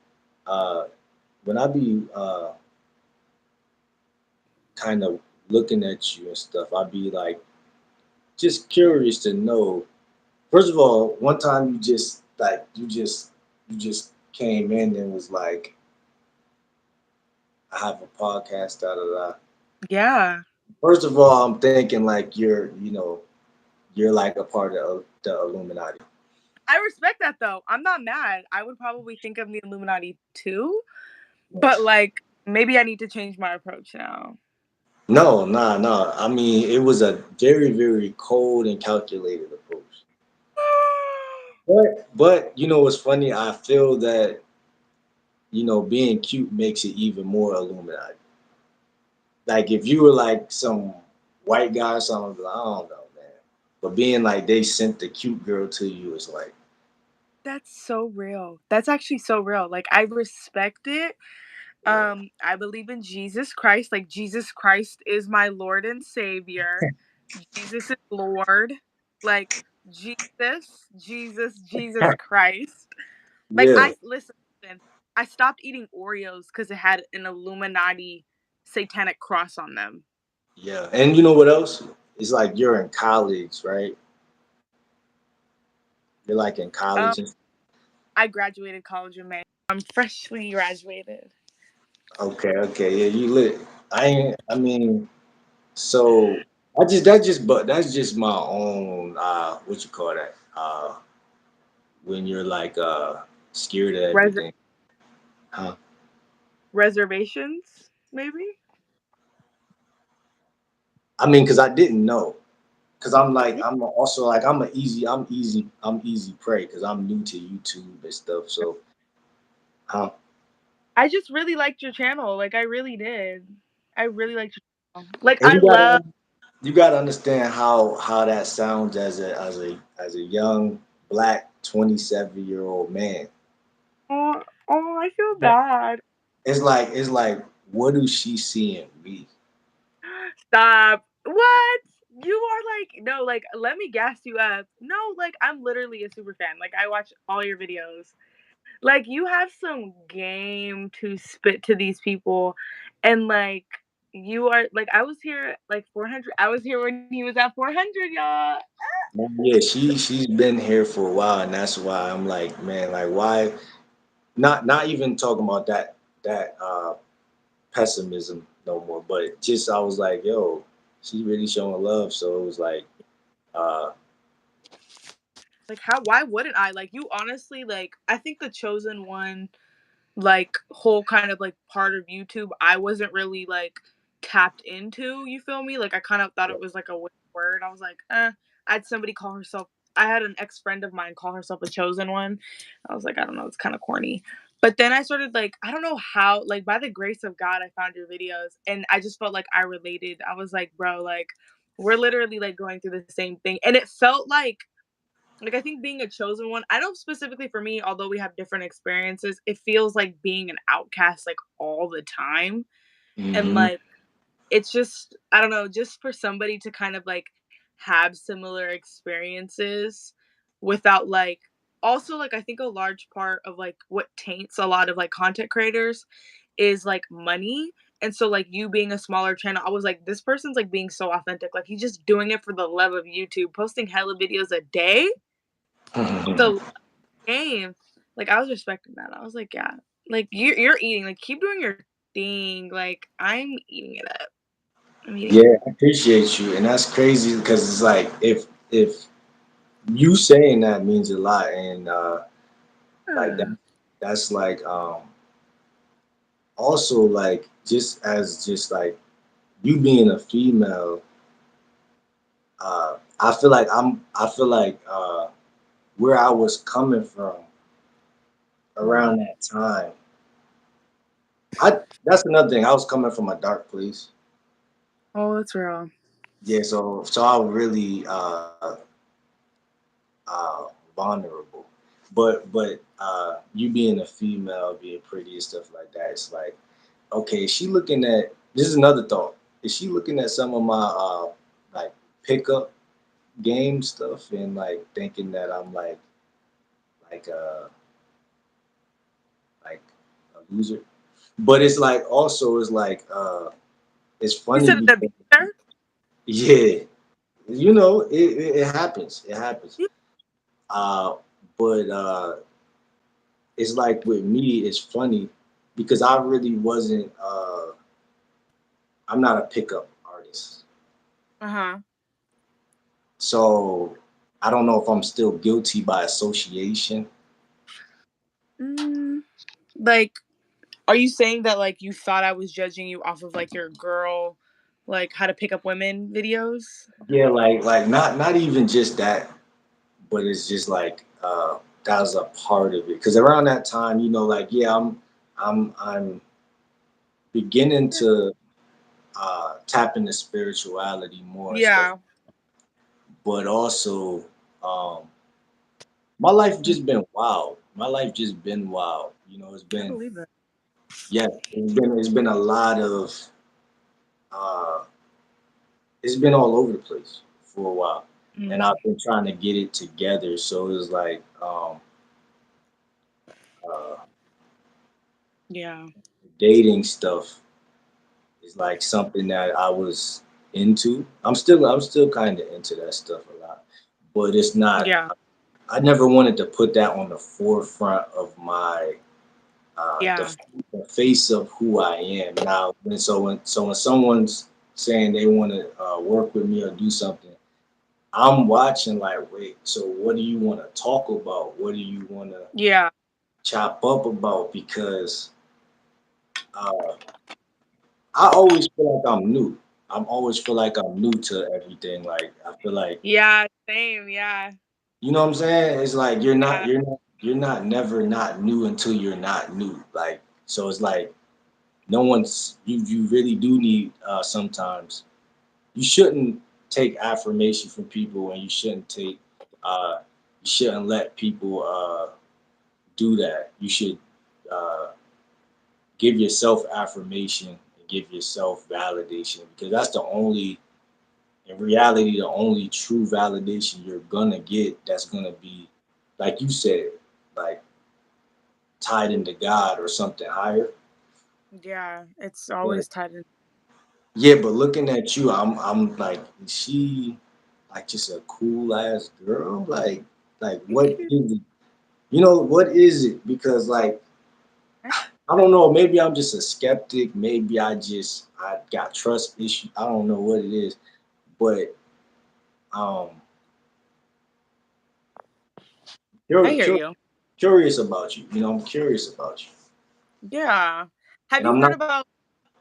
uh, when I be kind of looking at you and stuff, I be like just curious to know. First of all, one time you just came in and was like, I have a podcast, da da da. yeah. First of all, I'm thinking like you're like a part of the Illuminati. I respect that though. I'm not mad. I would probably think of the Illuminati too, but Yes. like maybe I need to change my approach now. No, nah, nah. I mean, it was a very, very cold and calculated approach. But what's funny? I feel that being cute makes it even more Illuminati. Like if you were like some white guy or something, I'd be like, I don't know, man. But being like they sent the cute girl to you is like, That's so real. That's actually so real. Like I respect it. yeah, I believe in Jesus Christ. Like Jesus Christ is my Lord and Savior. Jesus is Lord. Like Jesus Christ. Like yeah, listen. I stopped eating Oreos because it had an Illuminati satanic cross on them. yeah. And you know what else? It's like you're in college, right? You're like in college Um, and I graduated college in May. I'm freshly graduated. okay, okay, yeah, you lit. I ain't. I mean, so that's just my own what you call that when you're like scared of Res- everything, huh? reservations, maybe. I mean, because I didn't know, because I'm easy prey because I'm new to YouTube and stuff. So, huh? I just really liked your channel. Like I really did. I really liked your channel. Like And I love. you gotta understand how that sounds as a young black 27-year-old man. Oh, oh, I feel bad. It's like what do she see in me? Stop. What? You are like no, like let me gas you up. No, like I'm literally a super fan. Like I watch all your videos. Like you have some game to spit to these people, and like you are like I was here like 400. I was here when he was at 400, y'all. Yeah, she's been here for a while, and that's why I'm like, man, like why not even talking about that pessimism no more, but just I was like, yo, she's really showing love, so it was like, uh, Like how? Why wouldn't I? Like you honestly like I think the chosen one like whole kind of like part of YouTube I wasn't really like tapped into, you feel me? Like I kind of thought it was like a weird word. I was like, I had somebody call herself I had an ex friend of mine call herself a chosen one. I was like, I don't know, it's kind of corny. But then I started like, I don't know how, like by the grace of God, I found your videos and I just felt like I related. I was like, bro, like we're literally like going through the same thing. And it felt like I think being a chosen one, I know specifically for me, although we have different experiences, it feels like being an outcast like all the time. And hmm like it's just, I don't know, just for somebody to kind of like have similar experiences without like, also like I think a large part of like what taints a lot of like content creators is like money. And so like you being a smaller channel, I was like, this person's like being so authentic. Like he's just doing it for the love of YouTube, posting hella videos a day. The game. Like I was respecting that. I was like, yeah. Like you're eating. Like keep doing your thing. Like I'm eating it up. I'm eating Yeah, I appreciate you, and that's crazy because it's like if you saying that means a lot, and like that it. that's like also like just as just like you being a female, I feel like where I was coming from around that time. I That's another thing. I was coming from a dark place. Oh, that's real. Yeah, so I was really vulnerable. But you being a female, being pretty and stuff like that, it's like, okay, is she looking at this is another thought. Is she looking at some of my like pickup game stuff and like thinking that I'm like uh like a loser? But it's like also it's like it's You funny said it a because there? yeah, it happens. It happens. Yeah. Uh but it's like with me, it's funny because I really wasn't. I'm not a pickup artist, Uh-huh. so I don't know if I'm still guilty by association. Mm, like, are you saying that like you thought I was judging you off of like your girl, like how to pick up women videos? Yeah, like not even just that, but it's just like that was a part of it. Because around that time, like yeah, I'm beginning to tap into spirituality more and stuff, Yeah. but also um, my life just been wild. My life just been wild. It's I been believe that. yeah, it's been a lot of uh, it's been all over the place for a while, and Mm, I've been trying to get it together. So it's like uh, yeah. dating stuff is like something that I was into. I'm still kind of into that stuff a lot, but it's not. Yeah. I never wanted to put that on the forefront of my uh, Yeah. the, the face of who I am now. And so when someone's saying they want to work with me or do something, I'm watching like, wait, so what do you want to talk about? What do you want to Yeah. chop up about? Because uh, I always feel like I'm new. I'm always feel like I'm new to everything. Like I feel like, Yeah. Same. Yeah. you know what I'm saying? It's like you're not Yeah. you're not you're not never not new until you're not new. Like so, it's like no one's you really do need sometimes you shouldn't take affirmation from people and you shouldn't let people do that. You should uh, give yourself affirmation and give yourself validation because that's the only in reality the only true validation you're gonna get that's gonna be like you said like tied into God or something higher. Yeah. It's But always tied in. yeah, but looking at you, I'm like, is she like just a cool ass girl? Like what Thank you. is it? What is it? Because like I don't know, maybe I'm just a skeptic, maybe I got trust issues. I don't know what it is, but um I cur- hear cur- you. curious about you. I'm curious about you. Yeah. Have And you I'm heard not about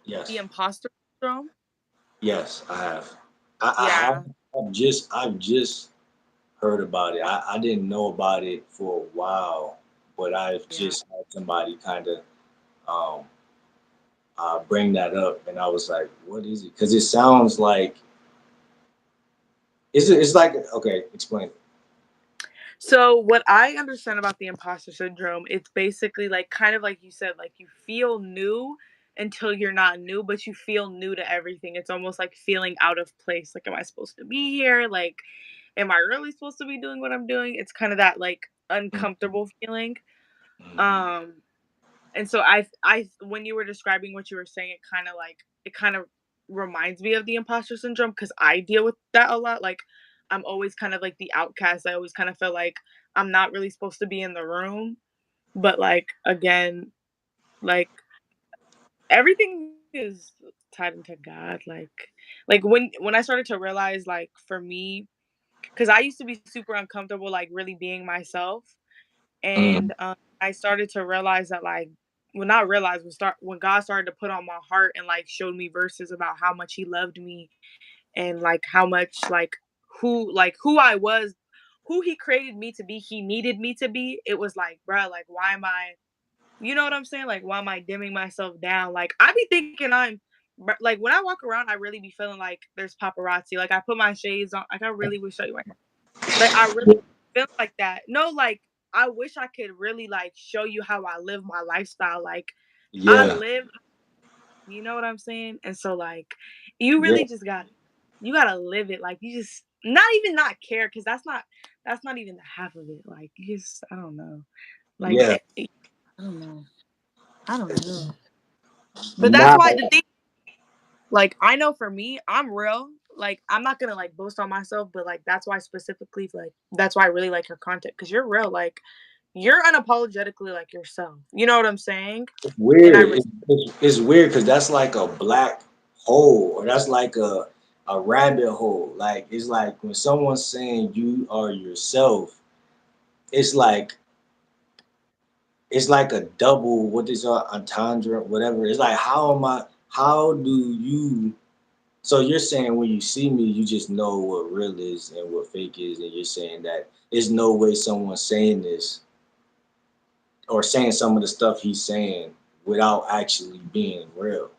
the yes. imposter syndrome? Yes, I have. I have Yeah. I've just heard about it. I didn't know about it for a while, but I've Yeah. just had somebody kind of um, bring that up, and I was like, "What is it?" Because it sounds like it's like okay, explain it. So what I understand about the imposter syndrome, it's basically like kind of like you said, like you feel new until you're not new, but you feel new to everything. It's almost like feeling out of place. Like, am I supposed to be here? Like, am I really supposed to be doing what I'm doing? It's kind of that like uncomfortable feeling. Mm-hmm. Um, and so I, when you were describing what you were saying, it kind of reminds me of the imposter syndrome because I deal with that a lot. Like, I'm always kind of like the outcast. I always kind of feel like I'm not really supposed to be in the room. But like again, like everything is tied into God. Like when I started to realize, like for me, because I used to be super uncomfortable, like really being myself, Mm-hmm. and I started to realize that, like, well, not realize when God started to put on my heart and like showed me verses about how much He loved me and like how much who I was, who He created me to be, He needed me to be. It was like, bruh, like why am I? You know what I'm saying? Like, why am I dimming myself down? Like, I be thinking like when I walk around, I really be feeling like there's paparazzi. Like, I put my shades on. Like, I really would show you right now. Like, I really feel like that. No, like, I wish I could really like show you how I live my lifestyle. Like, I Yeah. live. You know what I'm saying? And so, like, you Yeah. really just you gotta live it. Like, you just not even not care because that's not even the half of it. Like, you just I don't know. Like, Yeah. I don't know. I don't know. But that's Nah. why the thing, like, I know for me, I'm real. Like, I'm not gonna like boast on myself, but like that's why specifically, like that's why I really like your content because you're real. Like, you're unapologetically like yourself. You know what I'm saying? And I Weird. It's weird because that's like a black hole, or that's like a rabbit hole. Like it's like when someone's saying you are yourself, it's like it's like a double. What is entendre? Whatever. It's like how am I? How do you? So you're saying when you see me, you just know what real is and what fake is, and you're saying that there's no way someone's saying this or saying some of the stuff he's saying without actually being real.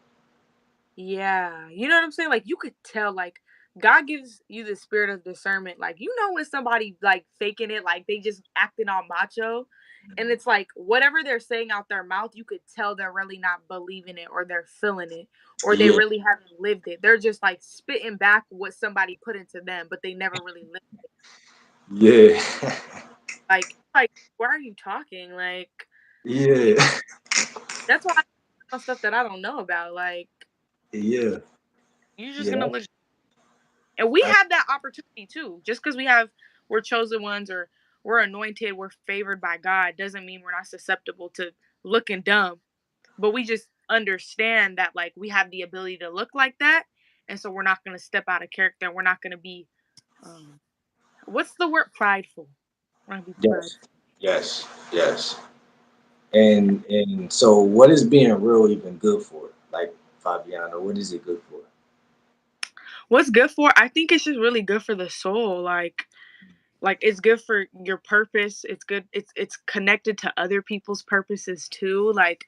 Yeah, you know what I'm saying? Like you could tell, like God gives you the spirit of discernment. Like you know when somebody like faking it, like they just acting all macho, and it's like whatever they're saying out their mouth, you could tell they're really not believing it, or they're feeling it, or they Yeah, really haven't lived it. They're just like spitting back what somebody put into them, but they never really lived it. yeah, Like why are you talking? Like yeah, you. That's why I know stuff that I don't know about. Like yeah, you're just yeah. gonna look. And we That's, have that opportunity too. Just because we're chosen ones or we're anointed, we're favored by God, doesn't mean we're not susceptible to looking dumb. But we just understand that like we have the ability to look like that, and so we're not going to step out of character. We're not going to be, um, what's the word? Prideful. We're not going to be yes, prideful. yes, yes. And so, what is being real even good for? Like Fabiana, what is it good for? What's good for? I think it's just really good for the soul. Like it's good for your purpose. It's good. It's connected to other people's purposes too. Like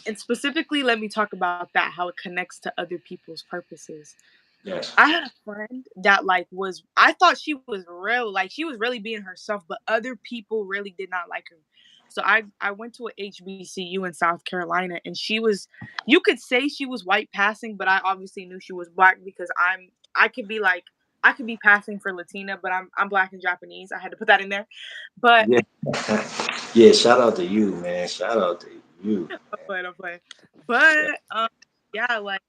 and specifically let me talk about that, how it connects to other people's purposes. Yes. I had a friend that like was, I thought she was real, like she was really being herself, but other people really did not like her. So I went to a HBCU in South Carolina, and she was, you could say she was white passing, but I obviously knew she was black because I could be like, I could be passing for Latina, but I'm black and Japanese. I had to put that in there. But Yeah. Yeah. Shout out to you, man. Shout out to you. I'm playing. But Yeah. yeah, like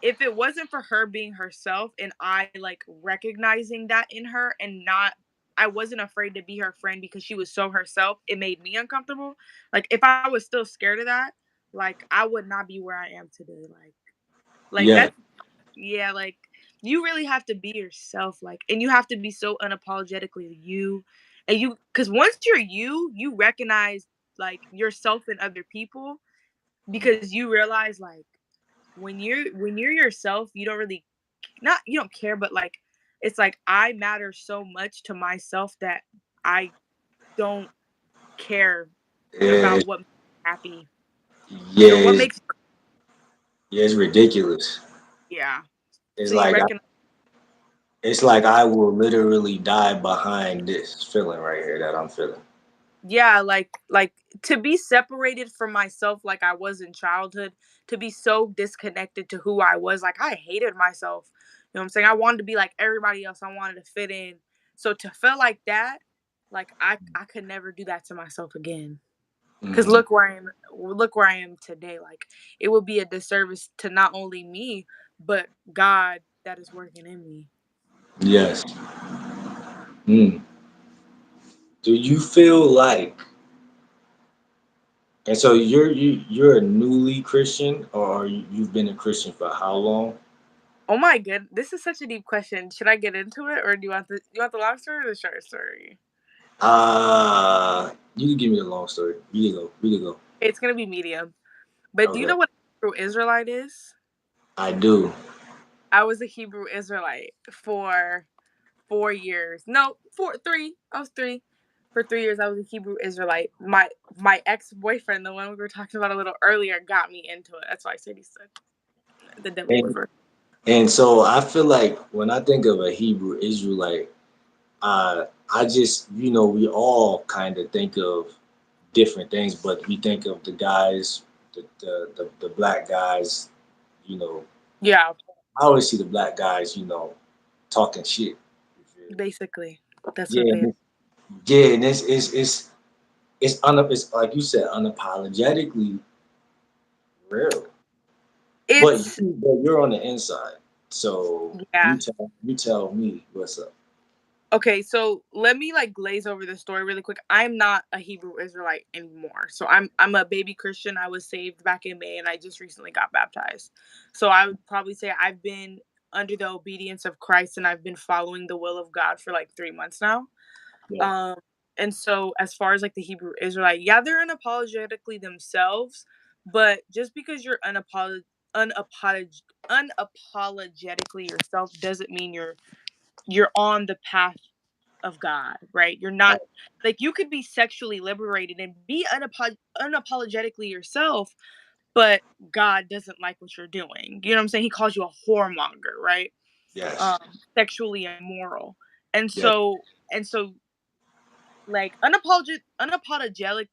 if it wasn't for her being herself and I like recognizing that in her and not, I wasn't afraid to be her friend because she was so herself, it made me uncomfortable. Like if I was still scared of that, like I would not be where I am today. Like Yeah. that's, yeah, like you really have to be yourself, like, and you have to be so unapologetically you. And you, because once you're you, you recognize like yourself in other people because you realize like when you're yourself, you don't really, not you don't care, but like it's like I matter so much to myself that I don't care Yeah. about what makes me happy Yeah. or what makes, Yeah. It's ridiculous. yeah. It's So you like recognize, it's like I will literally die behind this feeling right here that I'm feeling. Yeah, like to be separated from myself like I was in childhood, to be so disconnected to who I was, like I hated myself. You know what I'm saying? I wanted to be like everybody else. I wanted to fit in. So to feel like that, like I could never do that to myself again. Cuz Hmm. look where I am today. Like it would be a disservice to not only me, but God that is working in me. Yes. Mm. Do you feel like, and so you're a newly Christian, or you've been a Christian for how long? Oh my good. This is such a deep question. Should I get into it or do you want the long story or the short story? You can give me the long story. You can go. We can go. It's gonna be medium. But do you Okay. know what a Hebrew Israelite is? I do. I was a Hebrew Israelite for 4 years. No, four, three. I was three. For 3 years, I was a Hebrew Israelite. My ex boyfriend, the one we were talking about a little earlier, got me into it. That's why I said he said the devil And was working. and so I feel like when I think of a Hebrew Israelite, I just, we all kind of think of different things, but we think of the guys, the black guys, you know. Yeah, I always see the black guys, talking shit. You feel me? basically, that's what Yeah, they are. yeah, and it's like you said, unapologetically real. But It's you're on the inside, so yeah. you tell me what's up. Okay, so let me like glaze over the story really quick. I'm not a Hebrew Israelite anymore. So I'm a baby Christian. I was saved back in May and I just recently got baptized. So I would probably say I've been under the obedience of Christ and I've been following the will of God for like 3 months now. Yeah, Um and so as far as like the Hebrew Israelite, yeah, they're unapologetically themselves, but just because you're unapolog- unapologetically yourself doesn't mean you're on the path of God, right? You're not right. like you could be sexually liberated and be unapologetically yourself, but God doesn't like what you're doing. You know what I'm saying? He calls you a whoremonger, right? Yes, Sexually immoral. And yes, so and so like unapologetic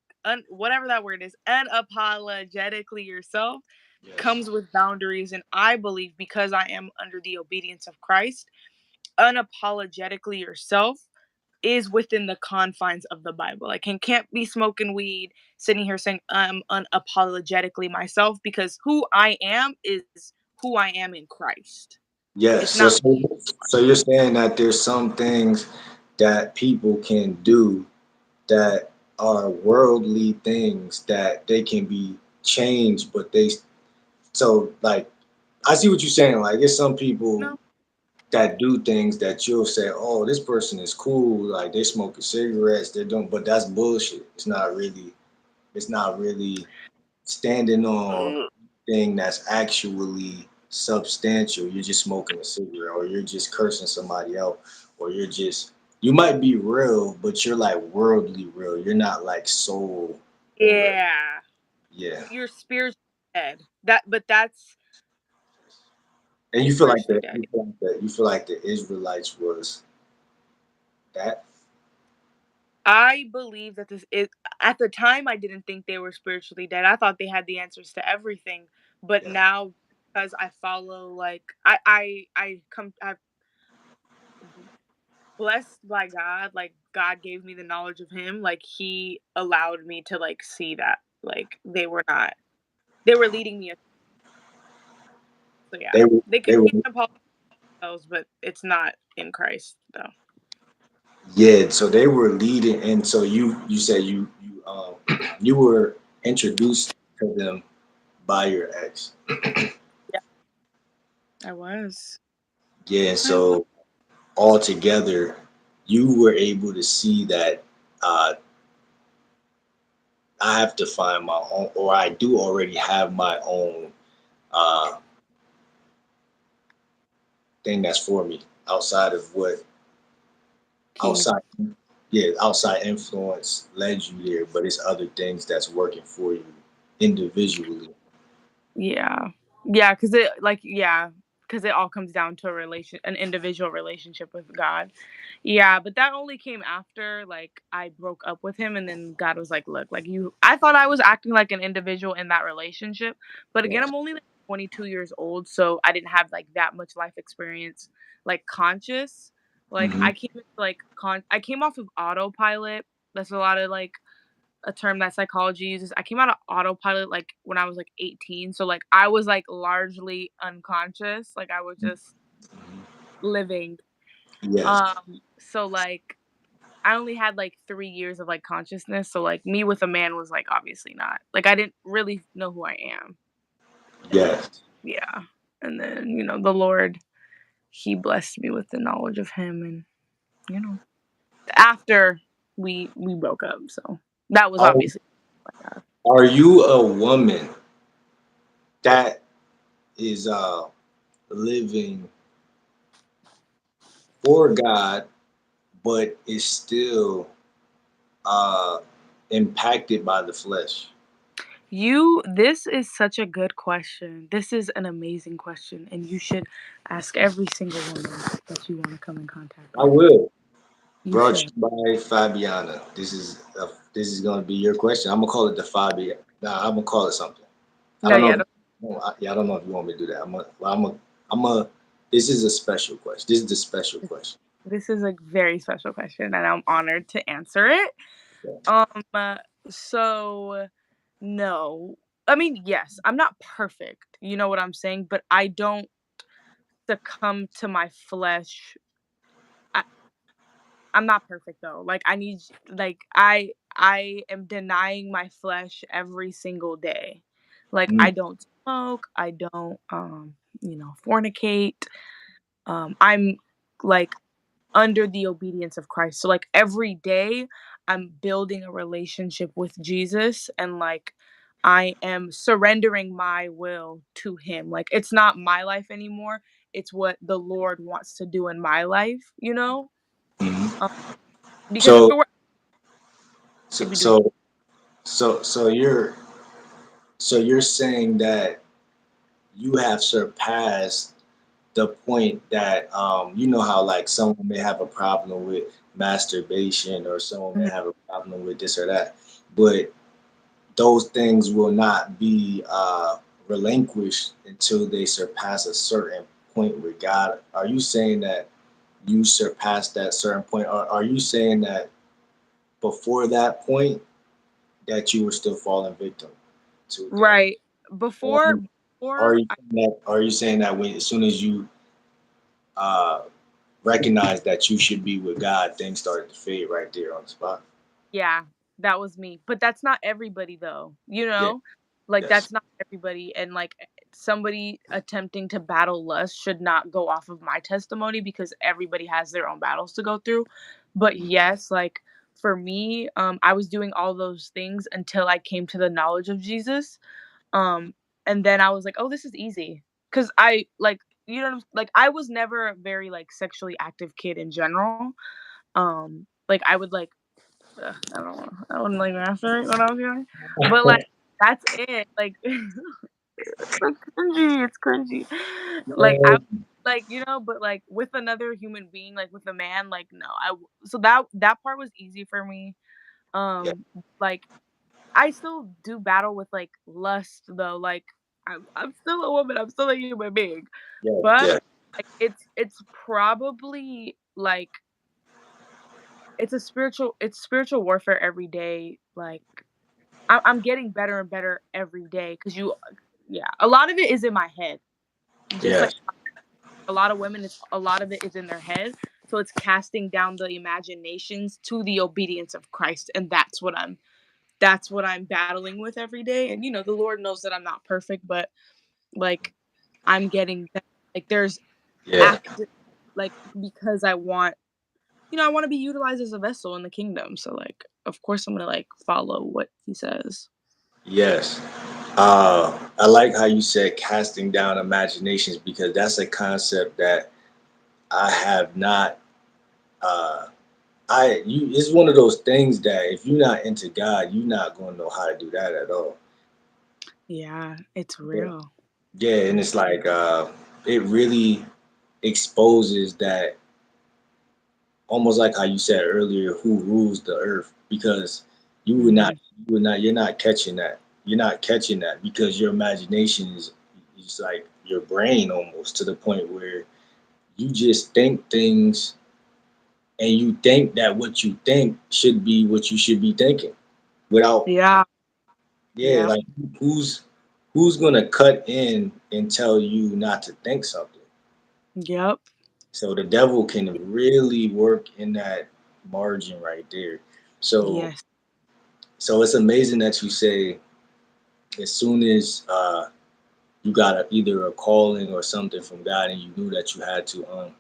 whatever that word is, unapologetically yourself yes, comes with boundaries and I believe because I am under the obedience of Christ, unapologetically yourself is within the confines of the Bible. Like, can't be smoking weed, sitting here saying I'm unapologetically myself because who I am is who I am in Christ. yes. It's So, not. so you're saying that there's some things that people can do that are worldly things that they can be changed, but so like I see what you're saying. Like, there's some people No. that do things that you'll say, "Oh, this person is cool. Like, they're smoking cigarettes, they're doing," but that's bullshit. It's not really. It's not really standing on thing that's actually substantial. You're just smoking a cigarette, or you're just cursing somebody out, or you might be real, but you're like worldly real. You're not like soul real. Yeah. Yeah. You're spiritually dead. That's And you feel like spiritually that. dead. You feel like the Israelites was that. I believe that this is at the time I didn't think they were spiritually dead. I thought they had the answers to everything. But Yeah. now because I follow like I come I've blessed by God, like God gave me the knowledge of him, like he allowed me to like see that like they were leading me. So yeah, They were. they could They were. be in themselves, but it's not in Christ though. Yeah. So they were leading, and so you said you you were introduced to them by your ex. Yeah, I was. Yeah, I was. so altogether, you were able to see that uh, I have to find my own, or I do already have my own uh, thing that's for me outside of what King. outside, yeah, outside influence led you there, but it's other things that's working for you individually. Yeah. Yeah, cuz it like yeah, because it all comes down to an individual relationship with God. Yeah, but that only came after like I broke up with him, and then God was like, "Look, like you." I thought I was acting like an individual in that relationship, but again, Yes. I'm only like 22 years old, so I didn't have like that much life experience, like conscious. Like Hmm. I came off of autopilot. That's a lot of like a term that psychology uses. I came out of autopilot like when I was like 18. So like I was like largely unconscious. Like I was just living. Yes. So like I only had like 3 years of like consciousness. So like me with a man was like obviously not. Like I didn't really know who I am. And then Yes. yeah. And then, the Lord, he blessed me with the knowledge of him, and you know, after we broke up. So that was Are, obviously like, are you a woman that is living for God, but is still uh, impacted by the flesh? This is such a good question. This is an amazing question, and you should ask every single woman that you want to come in contact I with. will. You Brought to should. you by Fabiana. This is going to be your question. I'm gonna call it the Fabi. Nah, I'm gonna call it something. I No, don't know. yeah, If, yeah, I don't know if you want me to do that. I'm a. This is a special question. This is the special question. this is a very special question, and I'm honored to answer it. Yeah. Um, uh, so no, I mean yes, I'm not perfect. You know what I'm saying, but I don't succumb to my flesh. I, I'm not perfect though. Like I am denying my flesh every single day. Like Mm, I don't smoke, I don't fornicate. I'm like under the obedience of Christ. So like every day I'm building a relationship with Jesus, and like I am surrendering my will to him. Like it's not my life anymore. It's what the Lord wants to do in my life. mhm. Um, because if So it were so I'd be doing. so so you're saying that you have surpassed the point that you know how like someone may have a problem with masturbation or someone may Mhm. have a problem with this or that, but those things will not be relinquished until they surpass a certain point with God. Are you saying that you surpassed that certain point, or are you saying that before that point that you were still falling victim to the? Right. Or Before are before you saying that when as soon as you uh, recognize that you should be with God, things started to fade right there on the spot? Yeah, that was me. But that's not everybody though, you Yeah. know? Like Yes. that's not everybody, and like somebody attempting to battle lust should not go off of my testimony because everybody has their own battles to go through. But yes, like for me, I was doing all those things until I came to the knowledge of Jesus. Um and then I was like, "Oh, this is easy." Cuz I like like I was never a very like sexually active kid in general. Like I would like I don't know. I wouldn't like masturbate when I was young, but like that's it. Like it's so cringy. It's cringy. Like I like but like with another human being, like with a man, like no. So that part was easy for me. Yeah. Like I still do battle with like lust though. Like I'm still a woman. I'm still a human being, Yeah. but Yeah. like it's probably like it's spiritual warfare every day. Like I'm getting better and better every day because yeah, a lot of it is in my head. Just like Yes. a lot of women, a lot of it is in their head. So it's casting down the imaginations to the obedience of Christ, and that's what I'm battling with every day. And the Lord knows that I'm not perfect, but like I'm getting better. Like there's Yeah. active, like because I want to be utilized as a vessel in the kingdom. So like, of course, I'm gonna like follow what He says. Yes. I like how you said casting down imaginations because that's a concept that I have not. Uh, it's one of those things that if you're not into God, you're not going to know how to do that at all. Yeah, it's Yeah. real. Yeah, and It, it's like it really exposes that, almost like how you said earlier, who rules the earth, because you would not, Hmm. you're not catching that. You're not catching that because your imagination is like your brain, almost to the point where you just think things, and you think that what you think should be what you should be thinking without, Yeah. yeah, Yep. like who's gonna cut in and tell you not to think something? Yep. So the devil can really work in that margin right there. So Yes. it's amazing that you say, as soon as you got either a calling or something from God, and you knew that you had to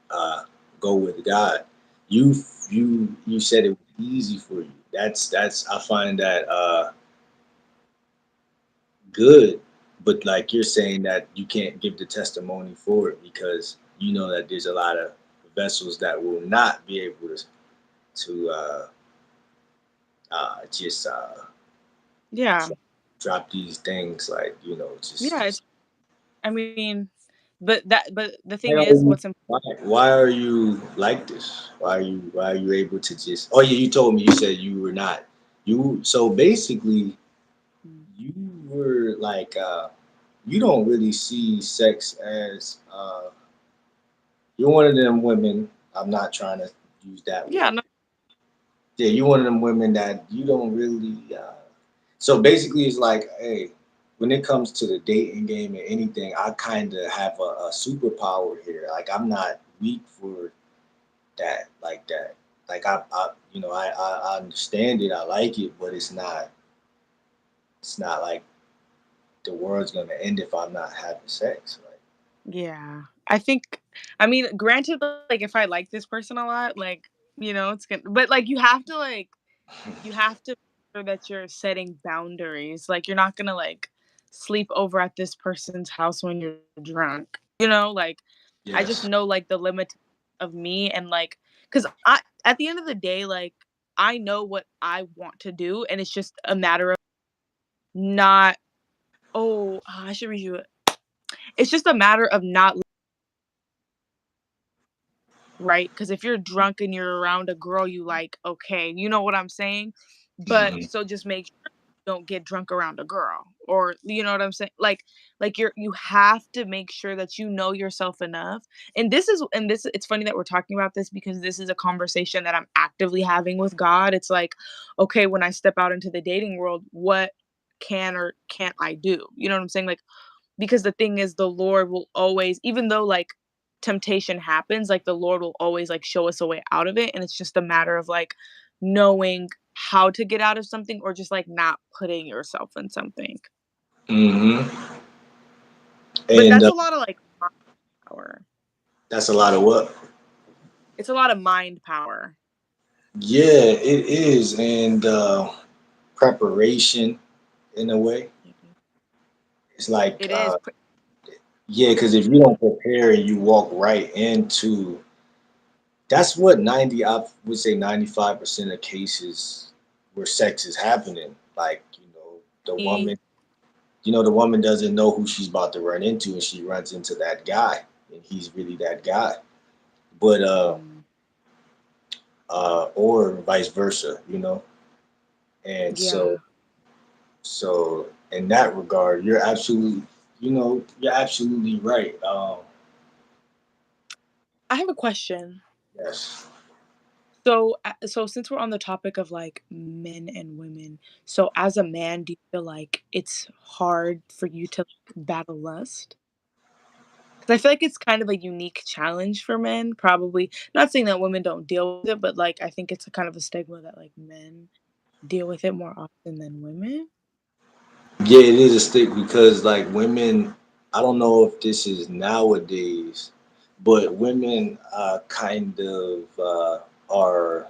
uh, go with God, you you said it was easy for you. That's I find that good, but like you're saying that you can't give the testimony for it because you know that there's a lot of vessels that will not be able to just Yeah. drop these things, like, Yeah. just I mean, but the thing why are is, you what's important. why are you like this? Why are you able to just, oh yeah, you told me, you said you were not, you, so basically you were like, you don't really see sex as, you're one of them women. I'm not trying to use that Yeah. word. No, Yeah, you're one of them women that you don't really. So basically, it's like, hey, when it comes to the dating game and anything, I kind of have a superpower here. Like, I'm not weak for that, like that. Like, I understand it, I like it, but it's not like the world's gonna end if I'm not having sex. yeah. I think. I mean, granted, like if I like this person a lot, like it's gonna. But like you have to make sure that you're setting boundaries. Like you're not gonna like sleep over at this person's house when you're drunk. Like I just Yes. know like the limit of me and like because I at the end of the day, like I know what I want to do, and it's just a matter of not. Oh, I should read you it. It's just a matter of not right? Because if you're drunk and you're around a girl you like, okay, you know what I'm saying? But Hmm. so just make sure you don't get drunk around a girl. Or you know what I'm saying? Like you have to make sure that you know yourself enough. And this it's funny that we're talking about this because this is a conversation that I'm actively having with God. It's like, okay, when I step out into the dating world, what can or can't I do? You know what I'm saying? Like because the thing is the Lord will always even though like temptation happens, like the Lord will always like show us a way out of it and it's just a matter of like knowing how to get out of something or just like not putting yourself in something. Hmm. But And that's a lot of like mind power. that's a lot of what. It's a lot of mind power. Yeah, it is, and preparation in a way. Mhm. It's like, It is. yeah, because if you don't prepare and you walk right into, that's what I would say 95% of cases where sex is happening. Like, the woman, the woman doesn't know who she's about to run into, and she runs into that guy, and he's really that guy. But Mhm. or vice versa, and Yeah. so in that regard, you're absolutely right. I have a question. Yes. So since we're on the topic of like men and women, so as a man, do you feel like it's hard for you to like, battle lust? Because I feel like it's kind of a unique challenge for men, probably. Not saying that women don't deal with it, but like I think it's a kind of a stigma that like men deal with it more often than women. Yeah, it is a stick because, like, women, I don't know if this is nowadays, but women kind of are.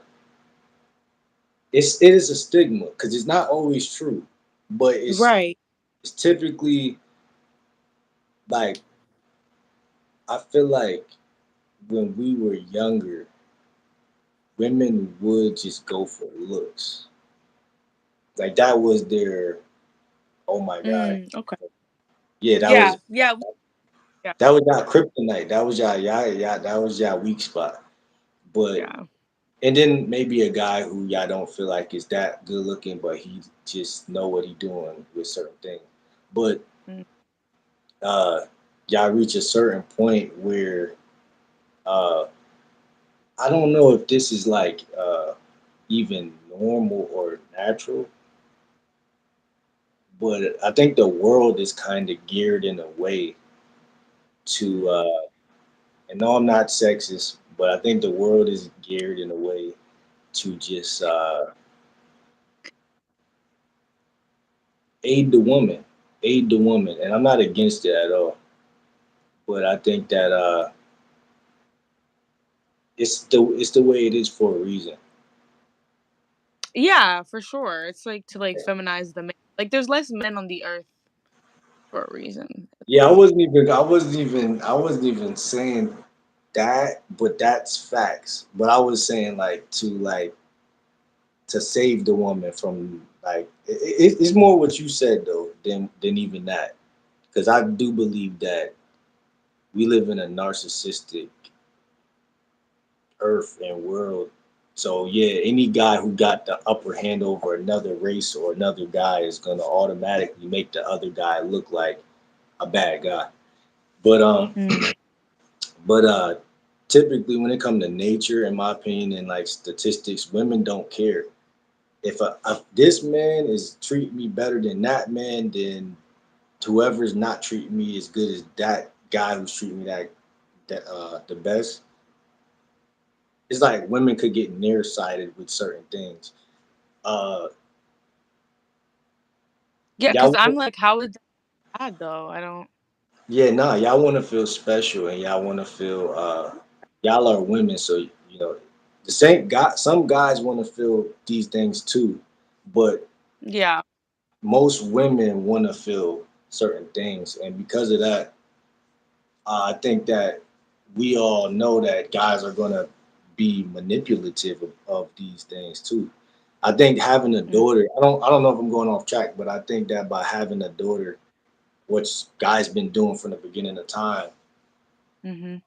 It is a stigma because it's not always true, but Right. it's typically, like, I feel like when we were younger, women would just go for looks. Like, that was their, oh my god, Okay. yeah, that was, Yeah. Yeah. Yeah. That was y'all kryptonite. That was y'all that was y'all weak spot. But Yeah. and then maybe a guy who y'all don't feel like is that good looking, but he just know what he doing with certain things. But Mm. uh y'all reach a certain point where uh I don't know if this is like even normal or natural, but I think the world is kind of geared in a way to and no, I'm not sexist, but I think the world is geared in a way to just aid the woman, aid the woman, and I'm not against it at all. But I think that it's the way it is for a reason. Yeah, for sure. It's like to like feminize the man. Like there's less men on the earth for a reason as Yeah, well. I wasn't even saying that, but that's facts. But I was saying like to save the woman from like it's more what you said though than even that, because I do believe that we live in a narcissistic earth and world. So yeah, any guy who got the upper hand over another race or another guy is gonna automatically make the other guy look like a bad guy. But Mm. but typically when it comes to nature, in my opinion, and like statistics, women don't care. If this man is treating me better than that man, then whoever's not treating me as good as that guy who's treating me that the best, it's like women could get nearsighted with certain things. Uh, Yeah, because y'all, I'm like, how is that bad though? I don't. yeah, nah, y'all want to feel special and y'all want to feel. Y'all are women, so you know the same guy. Some guys want to feel these things too, but Yeah. most women want to feel certain things, and because of that, I think that we all know that guys are gonna be manipulative of these things too. I think having a Mm. daughter, I don't know if I'm going off track, but I think that by having a daughter, which guys been doing from the beginning of time, Mhm.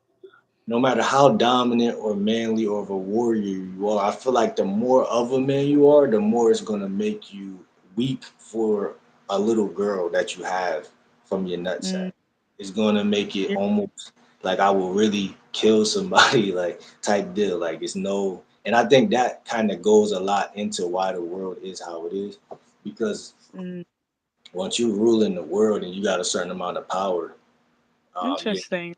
no matter how dominant or manly or of a warrior you are, I feel like the more of a man you are, the more it's gonna make you weak for a little girl that you have from your Mm. nutsack. It's gonna make it Yeah. almost like I will really kill somebody, like type deal. Like it's no, and I think that kind of goes a lot into why the world is how it is, because Mm. once you rule in the world and you got a certain amount of power, yeah, Interesting.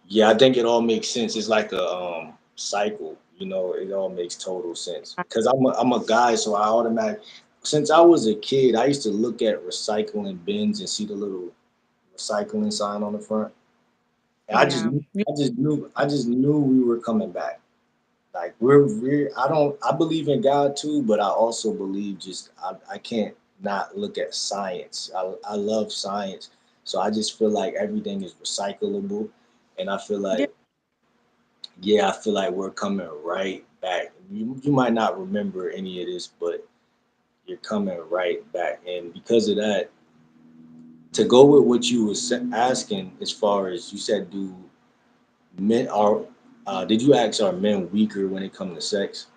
yeah, I think it all makes sense. It's like a cycle, you know. It all makes total sense because I'm a guy, so I automatic. Since I was a kid, I used to look at recycling bins and see the little recycling sign on the front, and Yeah. Yeah. I just knew we were coming back. Like we're I believe in God too, but I also believe just I can't not look at science. I love science, so I just feel like everything is recyclable, and I feel Yeah. like yeah, I feel like we're coming right back. You might not remember any of this, but you're coming right back. And because of that, to go with what you was asking, as far as you said, do men are, did you ask are men weaker when it comes to sex?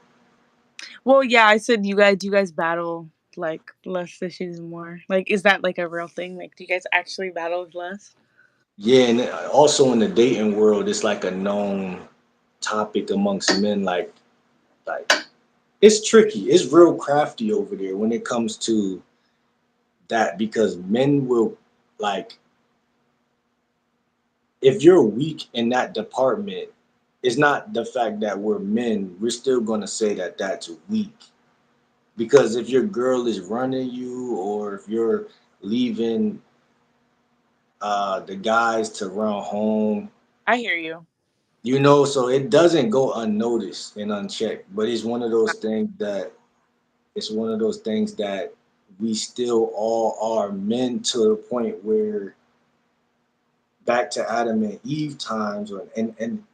Well, yeah, I said you guys battle like lust issues more. Like, is that like a real thing? Like, do you guys actually battle with lust? Yeah, and also in the dating world, it's like a known topic amongst men. Like it's tricky. It's real crafty over there when it comes to that because men will like if you're weak in that department, it's not the fact that we're men. We're still going to say that that's weak because if your girl is running you, or if you're leaving the guys to run home, I hear you. you know, so it doesn't go unnoticed and unchecked. But it's one of those things that we still all are men to the point where back to Adam and Eve times, and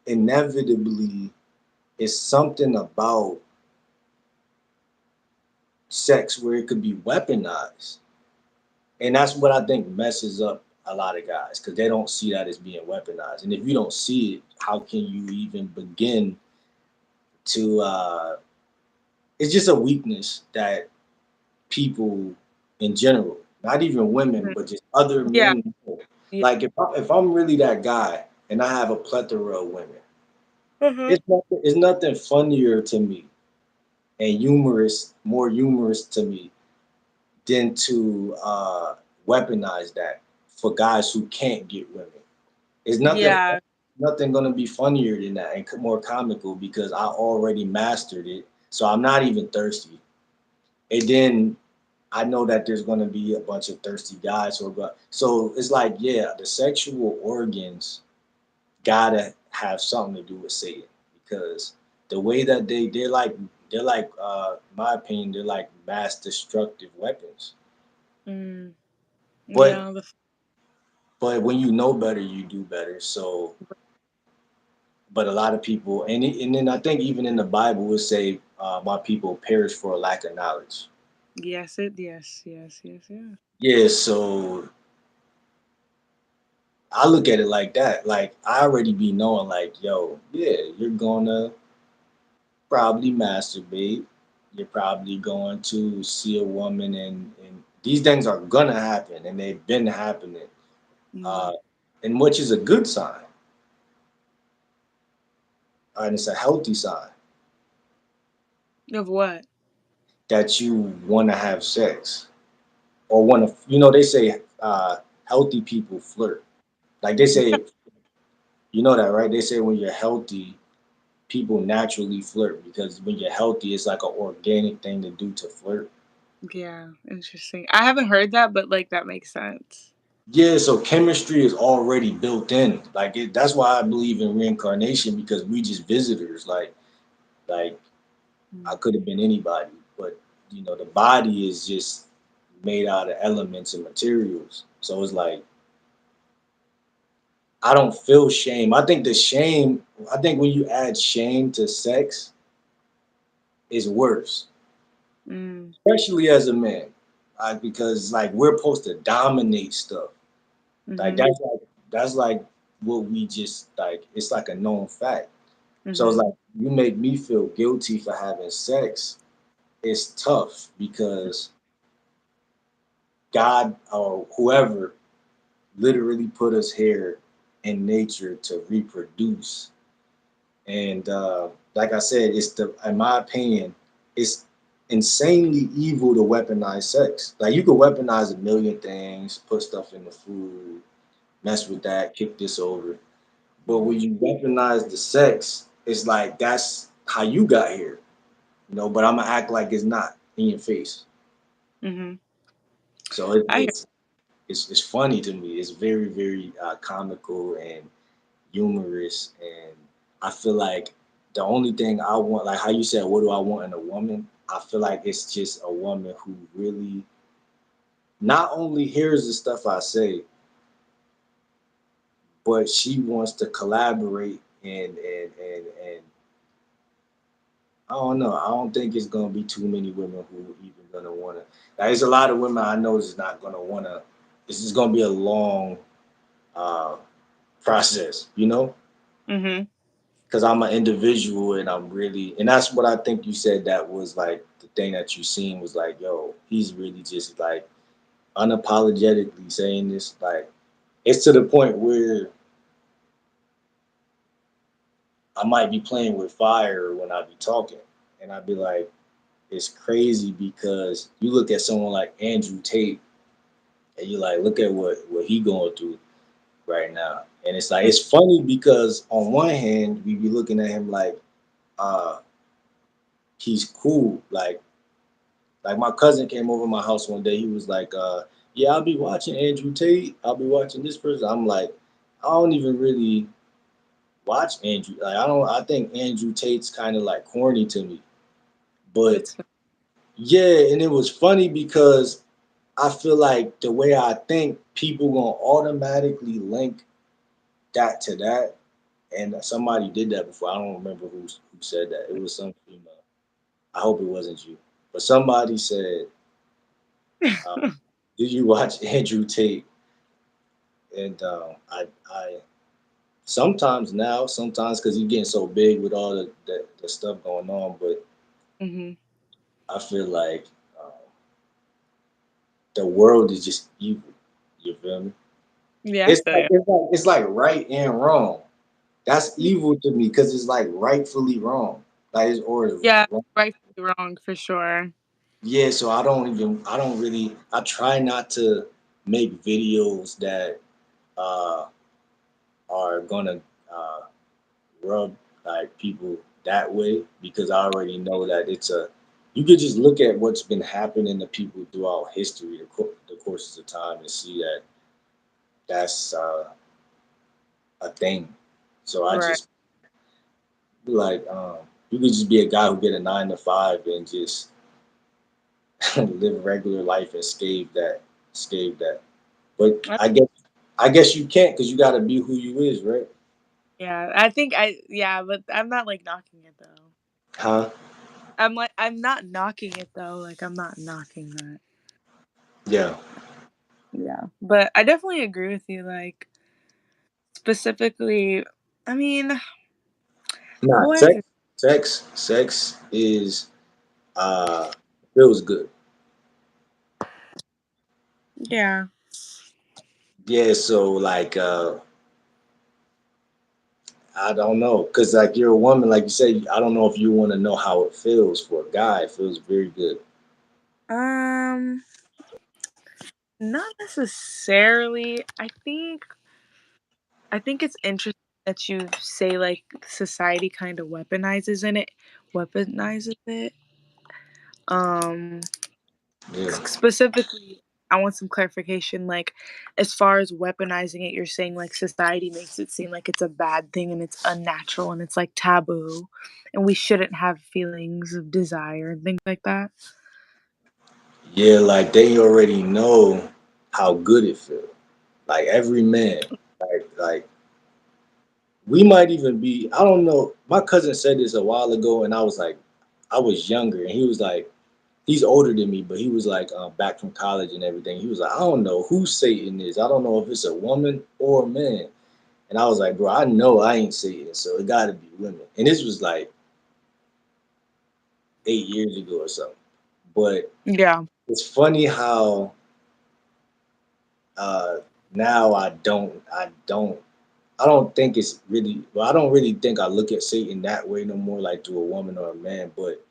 inevitably it's something about sex where it could be weaponized. And that's what I think messes up a lot of guys because they don't see that as being weaponized. And if you don't see it, how can you even begin to? It's just a weakness that people in general, not even women, Mhm. but just other Yeah. men. Yeah. Like if I'm really that guy and I have a plethora of women, Uh-huh. it's nothing funnier to me and humorous, more humorous to me than to weaponize that for guys who can't get women. It's Yeah. nothing gonna be funnier than that and more comical because I already mastered it, so I'm not even thirsty. And then I know that there's gonna be a bunch of thirsty guys who are going. So it's like, yeah, the sexual organs gotta have something to do with Satan because the way that they're like my opinion, they're like mass destructive weapons. Mm. But Yeah. but when you know better, you do better. So but a lot of people and then I think even in the Bible would say my people perish for a lack of knowledge. Yes, it. Yes. Yes. Yes. Yeah. Yeah, so I look at it like that. Like I already be knowing, like, yo, yeah, you're gonna probably masturbate. You're probably going to see a woman, and these things are gonna happen, and they've been happening, uh, Mm. and which is a good sign, and it's a healthy sign Of what? that you want to have sex or want to. They say healthy people flirt. Like they Yeah. say, you know that, right? They say when you're healthy, people naturally flirt because when you're healthy, it's like an organic thing to do to flirt. Yeah. Interesting. I haven't heard that, but like that makes sense. Yeah, so chemistry is already built in. Like that's why I believe in reincarnation because we just visitors. Like I Mm. could have been anybody, but the body is just made out of elements and materials. So it's like I don't feel shame. I think when you add shame to sex, is worse, Mm. especially as a man, because like we're supposed to dominate stuff. Like Mhm. that's like what we just like. It's like a known fact. So it's Mhm. like you make me feel guilty for having sex. It's tough because God or whoever literally put us here in nature to reproduce. And like I said, in my opinion, it's insanely evil to weaponize sex. Like you could weaponize a million things, put stuff in the food, mess with that, kick this over. But when Mhm. you weaponize the sex, it's like that's how you got here, But I'm gonna act like it's not in your face. Mhm. So I it's funny to me. It's very very comical and humorous, and I feel like the only thing I want, like how you said, what do I want in a woman? I feel like it's just a woman who really not only hears the stuff I say, but she wants to collaborate and I don't know. I don't think it's gonna be too many women who even gonna wanna. Like, there's a lot of women I know is not gonna wanna. This is gonna be a long uh, process, Mhm. because I'm an individual and I'm really, and that's what I think you said. That was like the thing that you seen was like, yo, he's really just like unapologetically saying this. Like, it's to the point where I might be playing with fire when I be talking, and I'd be like, it's crazy because you look at someone like Andrew Tate and you like look at what he going through right now, and it's like it's funny because on one hand we be looking at him like uh he's cool, like my cousin came over my house one day. He was like, yeah, I'll be watching Andrew Tate, I'll be watching this person. I'm like, I don't even really watch Andrew. Like I think Andrew Tate's kind of like corny to me, but That's yeah. And it was funny because I feel like the way I think, people gonna automatically link that to that. And somebody did that before. I don't remember who said that. It was some female. I hope it wasn't you. But somebody said, uh, "Did you watch Andrew Tate?" and I sometimes now, sometimes because he's getting so big with all the stuff going on, but Hmm. I feel like the world is just evil. You feel me? Yeah, I feel you. It's like right and wrong. That's evil to me because it's like rightfully wrong. Like it's or Yeah, wrong. rightfully wrong for sure. Yeah, so I don't really I try not to make videos that uh are gonna uh rub like people that way because I already know that it's a you could just look at what's been happening to people throughout history, the courses of time, and see that that's a thing. So I Right. just like you could just be a guy who get a 9 to 5 and just live regular life and scave that. But Uh, I guess you can't because you got to be who you is, right? Yeah, I think yeah, but I'm not like knocking it though. Huh? I'm not knocking it though. Like I'm not knocking that. Yeah. Yeah, but I definitely agree with you. Like specifically, I mean, Nah, boys. sex is uh feels good. Yeah. Yeah, so like I don't know, cause like you're a woman, like you said, I don't know if you want to know how it feels for a guy. It feels very good. Um, Not necessarily. I think it's interesting that you say like society kind of weaponizes it. Um, Yeah. Specifically, I want some clarification. Like, as far as weaponizing it, you're saying like society makes it seem like it's a bad thing and it's unnatural and it's like taboo, and we shouldn't have feelings of desire and things like that. Yeah, like they already know how good it feels. Like every man, like we might even be. I don't know. My cousin said this a while ago, and I was like, I was younger, and he was like, he's older than me, but he was like back from college and everything. He was like, I don't know who Satan is. I don't know if it's a woman or a man. And I was like, bro, I know I ain't Satan, so it got to be women. And this was like 8 years ago or something. But Yeah. it's funny how uh, now I don't think it's really, well, I don't really think I look at Satan that way no more, like to a woman or a man. But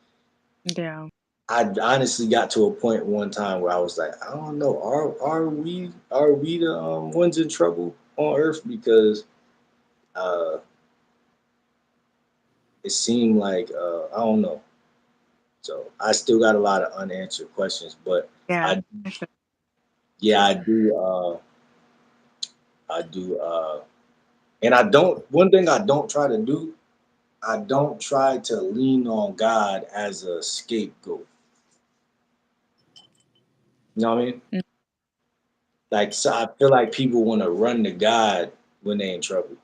Yeah. I honestly got to a point one time where I was like, I don't know, are we the ones in trouble on Earth? Because uh, it seemed like I don't know. So I still got a lot of unanswered questions, but Yeah. I yeah I do and I don't. One thing I don't try to do, I don't try to lean on God as a scapegoat. You know what I mean? Mm. Like, so I feel like people want to run to God when they in trouble.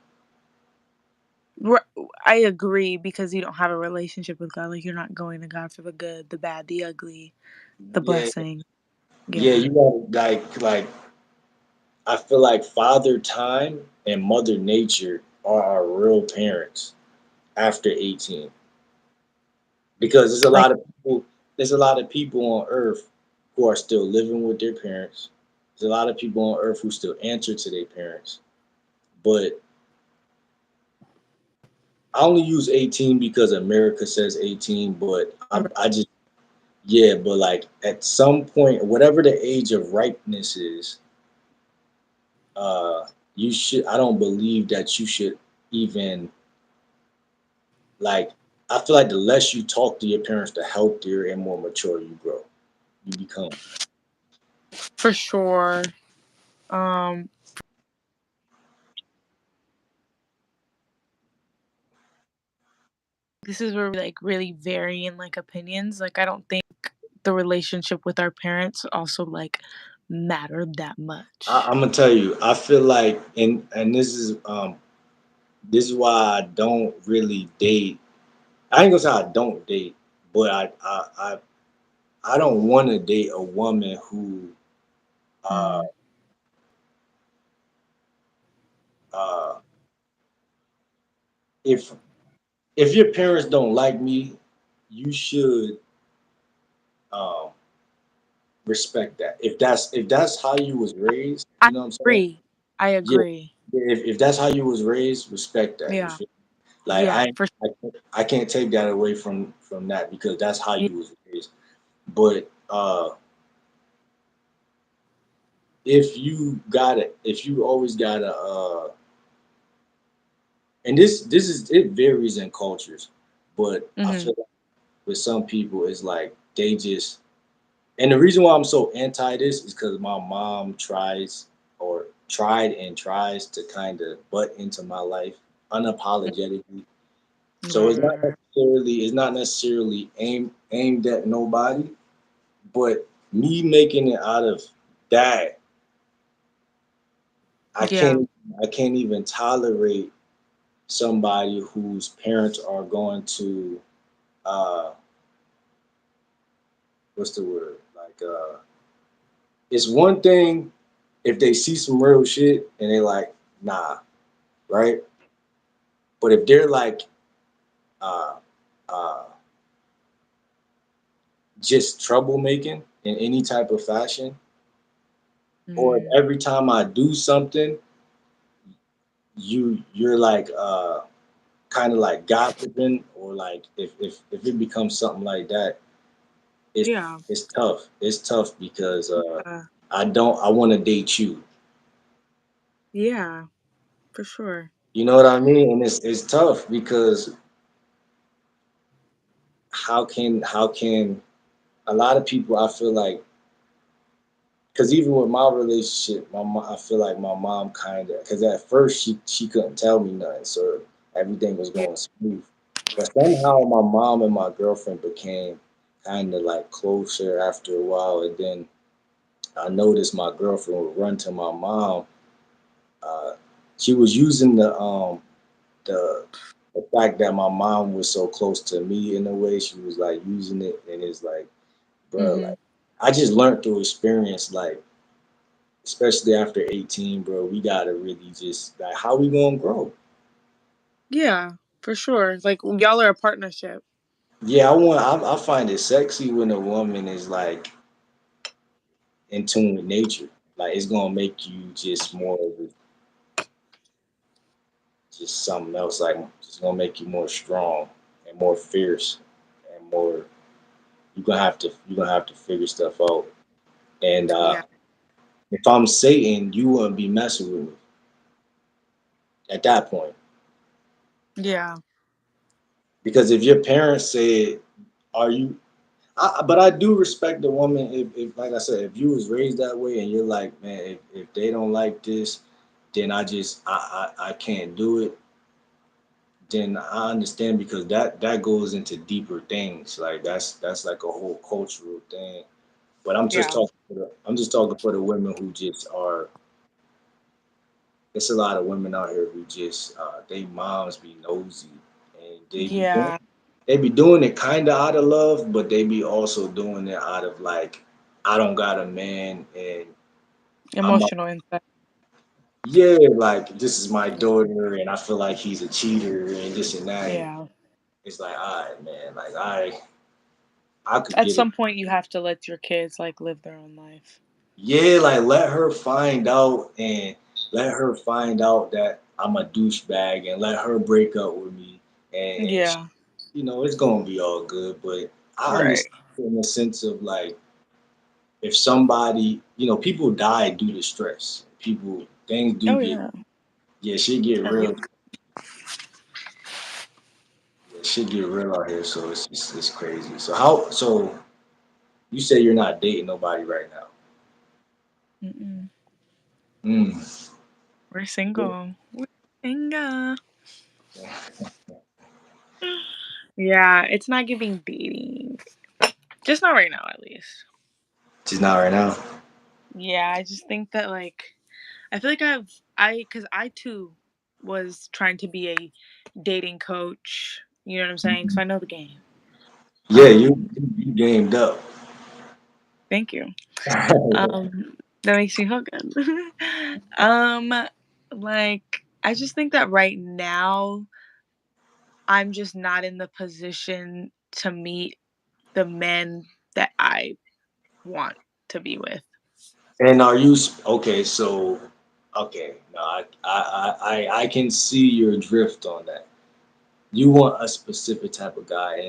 R- I agree because you don't have a relationship with God. Like you're not going to God for the good, the bad, the ugly, the Yeah, blessing. yeah. Yeah. You got like I feel like Father Time and Mother Nature are our real parents after 18, because there's a Like lot of people. There's a lot of people on Earth who are still living with their parents. There's a lot of people on Earth who still answer to their parents, but I only use 18 because America says 18, but I just, yeah, but like at some point, whatever the age of ripeness is, uh, you should, I don't believe that you should even, like, I feel like the less you talk to your parents, the healthier and more mature you become. for sure. Um this is where we like really vary in like opinions. Like I don't think the relationship with our parents also like mattered that much. I'm gonna tell you, I feel like, and this is why I don't really date. I ain't gonna say I don't date, but I don't want to date a woman who uh, Mm. uh, if if your parents don't like me, you should um, respect that. If that's how you was raised, I you know what I'm saying? agree. I Yeah. agree. If that's how you was raised, respect that. You Yeah. feel like Yeah. For I can't take that away from that because that's how yeah. you was raised. But if you always gotta and this is it varies in cultures, but I Mhm. feel like with some people it's like they just and the reason why I'm so anti this is because my mom tried and tries to kind of butt into my life unapologetically. So Right. it's not necessarily aimed at nobody, but me making it out of that, I Yeah. can't I can't even tolerate somebody whose parents are going to uh what's the word? Like it's one thing if they see some real shit and they like, nah, right? But if they're like uh uh just troublemaking in any type of fashion, or if Mm. every time I do something, you're like kind of like gossiping, or like if it becomes something like that, it's Yeah. it's tough. It's tough because Uh, I want to date you. yeah. For sure. You know what I mean? And it's tough because how can a lot of people I feel like because even with my relationship, I feel like my mom kind of because at first she couldn't tell me nothing, so everything was Yeah. going smooth. But somehow my mom and my girlfriend became kind of like closer after a while, and then I noticed my girlfriend would run to my mom. Uh, she was using the the fact that my mom was so close to me in a way. She was like using it, and it's like, bro, Mhm. like I just learned through experience, like especially after 18, bro, we gotta really just like how we gonna grow. Yeah. For sure. Like y'all are a partnership. Yeah, I find it sexy when a woman is like in tune with nature. Like it's gonna make you just more of just something else. Like it's gonna make you more strong and more fierce and more. You're gonna have to figure stuff out. And Yeah. if I'm Satan, you wouldn't be messing with me at that point. Yeah. Because if your parents said, "Are you?" but I do respect the woman. If like I said, if you was raised that way and you're like, man, if they don't like this, then I can't do it. Then I understand because that goes into deeper things. Like that's like a whole cultural thing. But Yeah. I'm just talking for the women who just are. There's a lot of women out here who just they moms be nosy and Yeah. they be doing it kind of out of love, but they be also doing it out of like I don't got a man and I'm a, Emotional insight. yeah, like this is my daughter and I feel like he's a cheater and this and that. And Yeah. it's like, all right, man, like I could At get it. some point you have to let your kids like live their own life. Yeah, like let her find out and let her find out that I'm a douchebag and let her break up with me and she, Yeah. it's gonna be all good. But I Right. understand in the sense of like if somebody, people die due to stress. People things do Oh get yeah. yeah, shit get Every real. Yeah, shit get real out here, so it's crazy. So you say you're not dating nobody right now. Mm-mm. Mm. We're single. We're single. Yeah, it's not giving dating. Just not right now, at least. She's not right now. Yeah, I just think that like I feel like because I too was trying to be a dating coach. You know what I'm saying? So I know the game. Yeah, Um, you gamed up. thank you. That makes me feel good. um, like I just think that right now I'm just not in the position to meet the men that I want to be with. And are you okay? So, okay, no, I can see your drift on that. You want a specific type of guy,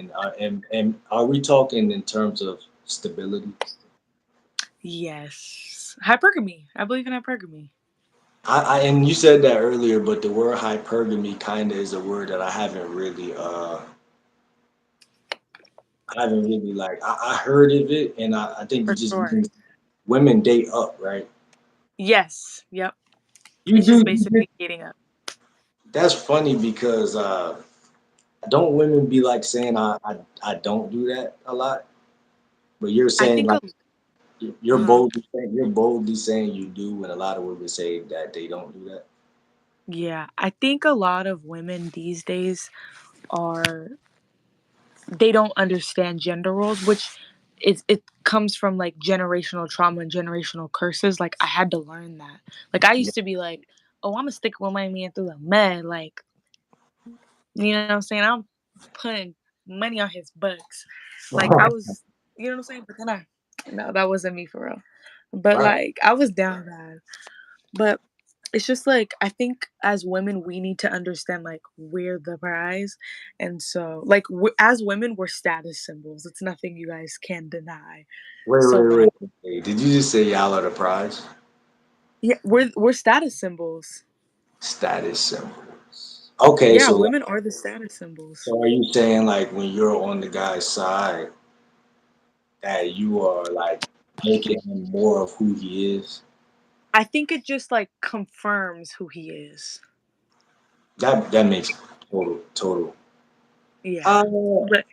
and are we talking in terms of stability? Yes. Hypergamy. I believe in hypergamy. I and you said that earlier, but the word hypergamy kind of is a word that I haven't really like I heard of it, and I think it For just sure. means women date up, right? Yes. Yep. You It's do. just basically dating up. That's funny because don't women be like saying I don't do that a lot, but you're I saying think like uh-huh. you're boldly saying you do, when a lot of women say that they don't do that. Yeah, I think a lot of women these days are they don't understand gender roles, which it comes from like generational trauma and generational curses. Like I had to learn that. Like I Yeah. used to be like, oh, I'm gonna stick with my man through the mud. Like you know what I'm saying? I'm putting money on his books. Like I was, you know what I'm saying? But then no, that wasn't me for real. But Right. like I was down bad. But it's just like I think as women we need to understand like we're the prize, and so like as women we're status symbols. It's nothing you guys can deny. Wait, So wait, like wait, wait. Did you just say y'all are the prize? yeah, we're status symbols. Status symbols. Okay, Yeah, so women are the status symbols. so are you saying like when you're on the guy's side that you are like making him more of who he is? I think it just like confirms who he is. That makes total. Yeah. Uh, But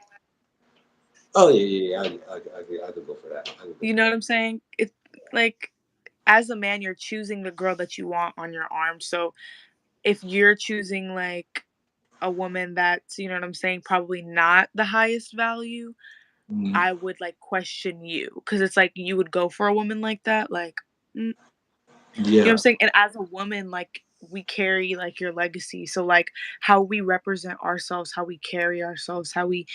oh yeah, yeah, yeah. I could go for that. I could go you for know what that. I'm saying? It's like as a man you're choosing the girl that you want on your arm. So if you're choosing like a woman that's, you know what I'm saying, probably not the highest value, Mhm. I would like question you because it's like you would go for a woman like that, like, you know what I'm Yeah. saying? And as a woman, like, we carry like your legacy. So, like, how we represent ourselves, how we carry ourselves, how we,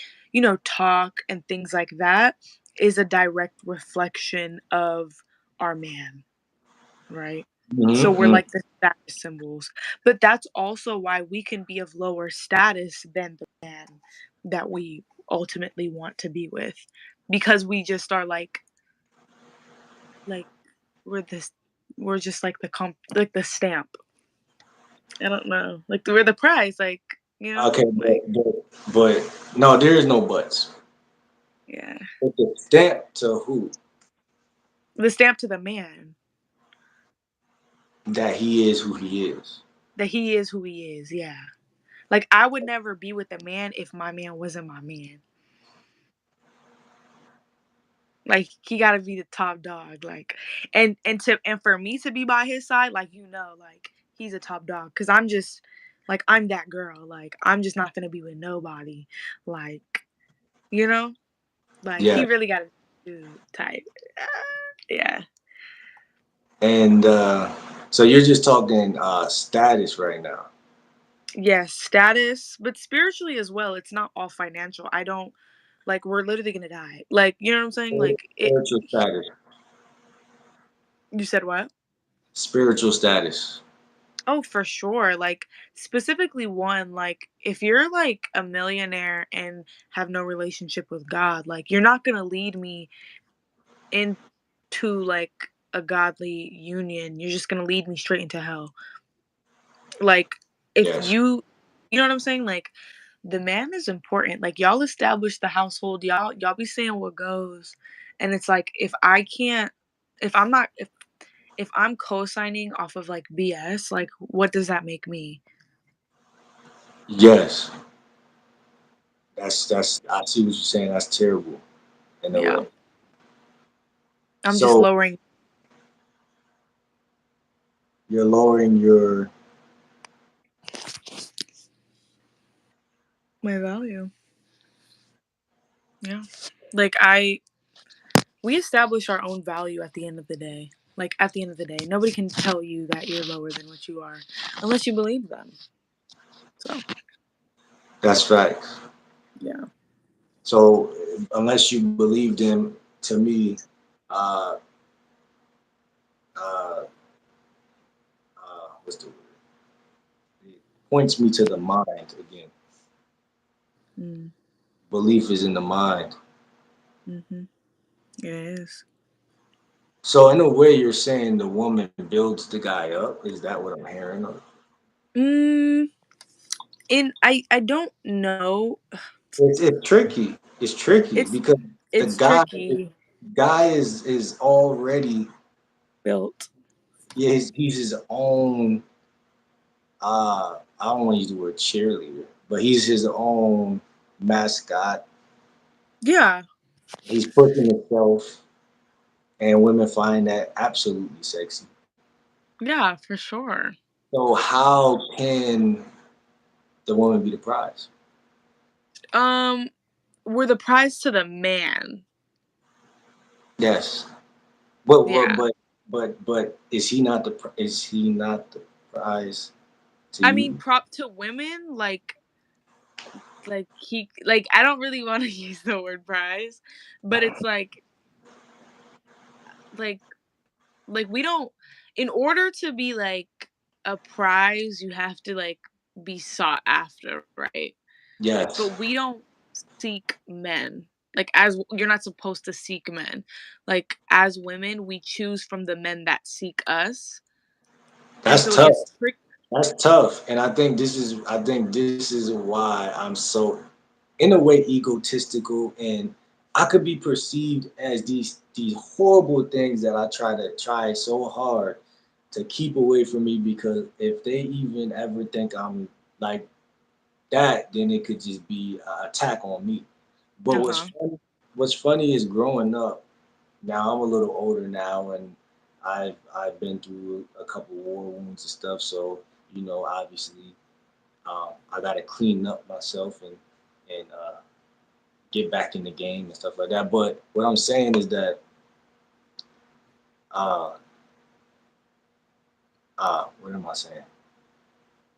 talk and things like that is a direct reflection of our man, right? So we're Hmm. like the status symbols. But that's also why we can be of lower status than the man that we ultimately want to be with. Because we just are like we're this we're just like like the stamp. I don't know. Like we're the prize, like, Okay, like but no, there is no buts. yeah. It's a stamp to who The stamp to the man that he is who he is. that he is who he is, yeah. Like I would never be with a man if my man wasn't my man. Like he got to be the top dog, like, and for me to be by his side, like like he's a top dog, cause I'm just like I'm that girl, like I'm just not gonna be with nobody, like you know, like he Yeah, really got to do type, yeah, and so you're just talking status right now. yes, status, but spiritually as well. It's not all financial. I don't like we're literally gonna die, like you know what I'm saying, like it. Spiritual status. You said what? Spiritual status. Oh, for sure. Like specifically one, like if you're like a millionaire and have no relationship with God, like you're not gonna lead me into like a godly union. You're just gonna lead me straight into hell. Like if Yes. you know what I'm saying? Like the man is important. Like y'all establish the household, y'all be saying what goes. And it's like if I'm not if I'm co-signing off of like BS, like what does that make me? Yes. That's. I see what you're saying. That's terrible in a Yeah. way. I'm just So lowering you're lowering your. my value. Yeah. Like we establish our own value at the end of the day. Like at the end of the day, nobody can tell you that you're lower than what you are unless you believe them. So That's right. yeah. So unless you believe them, to me, uh, uh, what's the word? It points me to the mind again. Mm, Belief is in the mind. mm-hmm. It is. So in a way, you're saying the woman builds the guy up. Is that what I'm hearing? Mm, and I don't know. It's tricky. It's tricky It's because the it's tricky. guy is already, Built. yeah, he's his own. I don't want to use the word cheerleader, but he's his own mascot. Yeah. He's pushing himself, and women find that absolutely sexy. Yeah, for sure. So how can the woman be the prize? Um, we're the prize to the man. Yes, but Yeah. is he not is he not the prize to I mean, you? prop to women, like I don't really want to use the word prize, but it's like we don't, in order to be like a prize, you have to like be sought after, right? Yes, But we don't seek men. Like as you're not supposed to seek men. Like as women, we choose from the men that seek us. And that's so it tough. gets tricky. That's tough, and I think this is why I'm so, in a way, egotistical, and I could be perceived as these horrible things that I try so hard to keep away from me, because if they even ever think I'm like that, then it could just be an attack on me. But Uh-huh. what's funny is growing up. Now I'm a little older now, and I've been through a couple war wounds and stuff. So obviously, I got to clean up myself and get back in the game and stuff like that. But what I'm saying is that uh, what am I saying?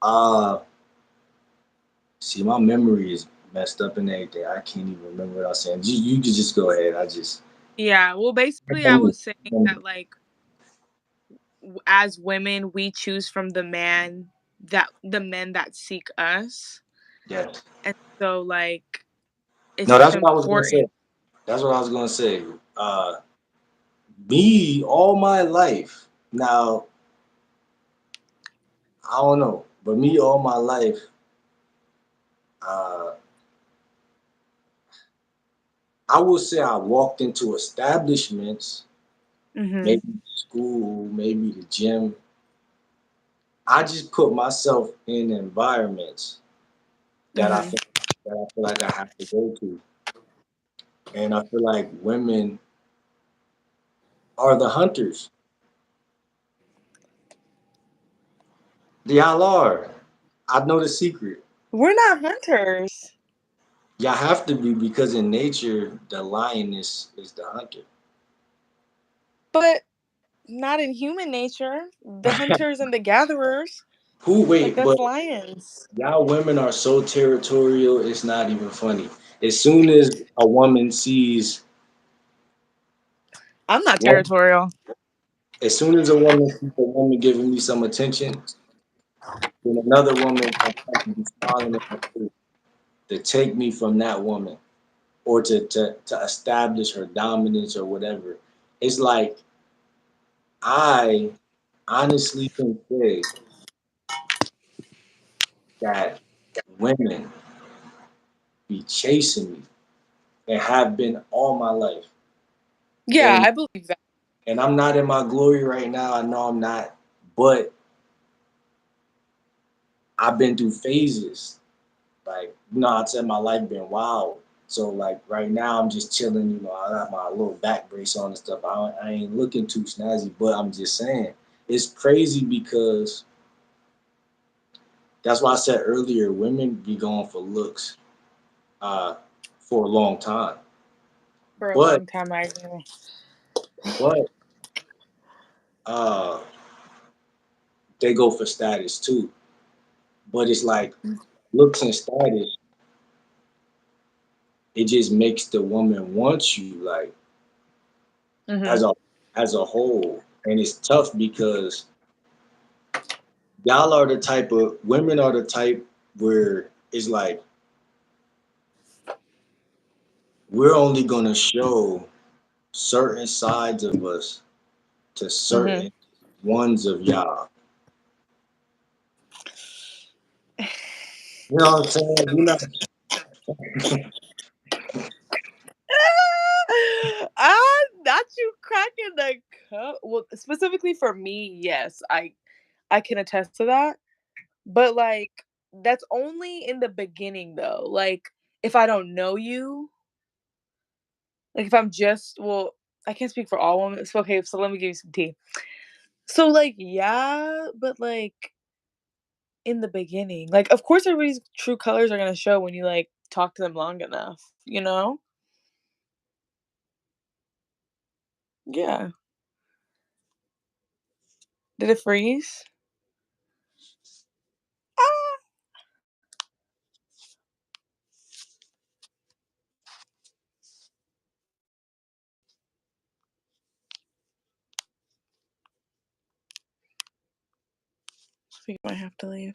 Uh, See, my memory is messed up and everything. I can't even remember what I was saying. You could just go ahead. I just Yeah, well basically I was saying that like as women we choose from the men that seek us. yes. And so like it's No, just that's what I was gonna say. important. That's what I was gonna say. Me all my life. Now I don't know, but me all my life, uh, I will say I walked into establishments, Mhm. maybe school, maybe the gym. I just put myself in environments that I Mhm. feel like I have to go to, and I feel like women are the hunters. Y'all are. I know the secret. We're not hunters. Y'all have to be, because in nature, the lioness is the hunter. But not in human nature. The hunters and the gatherers, Who like wait, that's but lions. y'all women are so territorial, it's not even funny. As soon as a woman sees I'm not one, territorial. as soon as a woman sees a woman giving me some attention, then another woman will have to be smiling in my face to take me from that woman, or to establish her dominance or whatever. It's like, I honestly can say that women be chasing me and have been all my life. Yeah, And I believe that. I'm not in my glory right now. I know I'm not, but I've been through phases. Like, I said my life been wild. So like right now I'm just chilling. I got my little back brace on and stuff. I ain't looking too snazzy, but I'm just saying it's crazy, because that's why I said earlier, women be going for looks uh, for a long time. For a But long time I agree. but uh, they go for status too. But it's like looks and status, it just makes the woman want you like as Mm-hmm. a whole. And it's tough because y'all are the type of women are the type where it's like we're only gonna show certain sides of us to Mm-hmm. certain ones of y'all. You know what I'm saying? We're not. Not you cracking the cup. Well, specifically for me, yes, I can attest to that. But like that's only in the beginning though. Like if I don't know you, like if I'm just well, I can't speak for all women. It's okay, so let me give you some tea. So like yeah, but like in the beginning, like of course everybody's true colors are gonna show when you like talk to them long enough, you know? Yeah. Did it freeze? Ah, I think I might have to leave.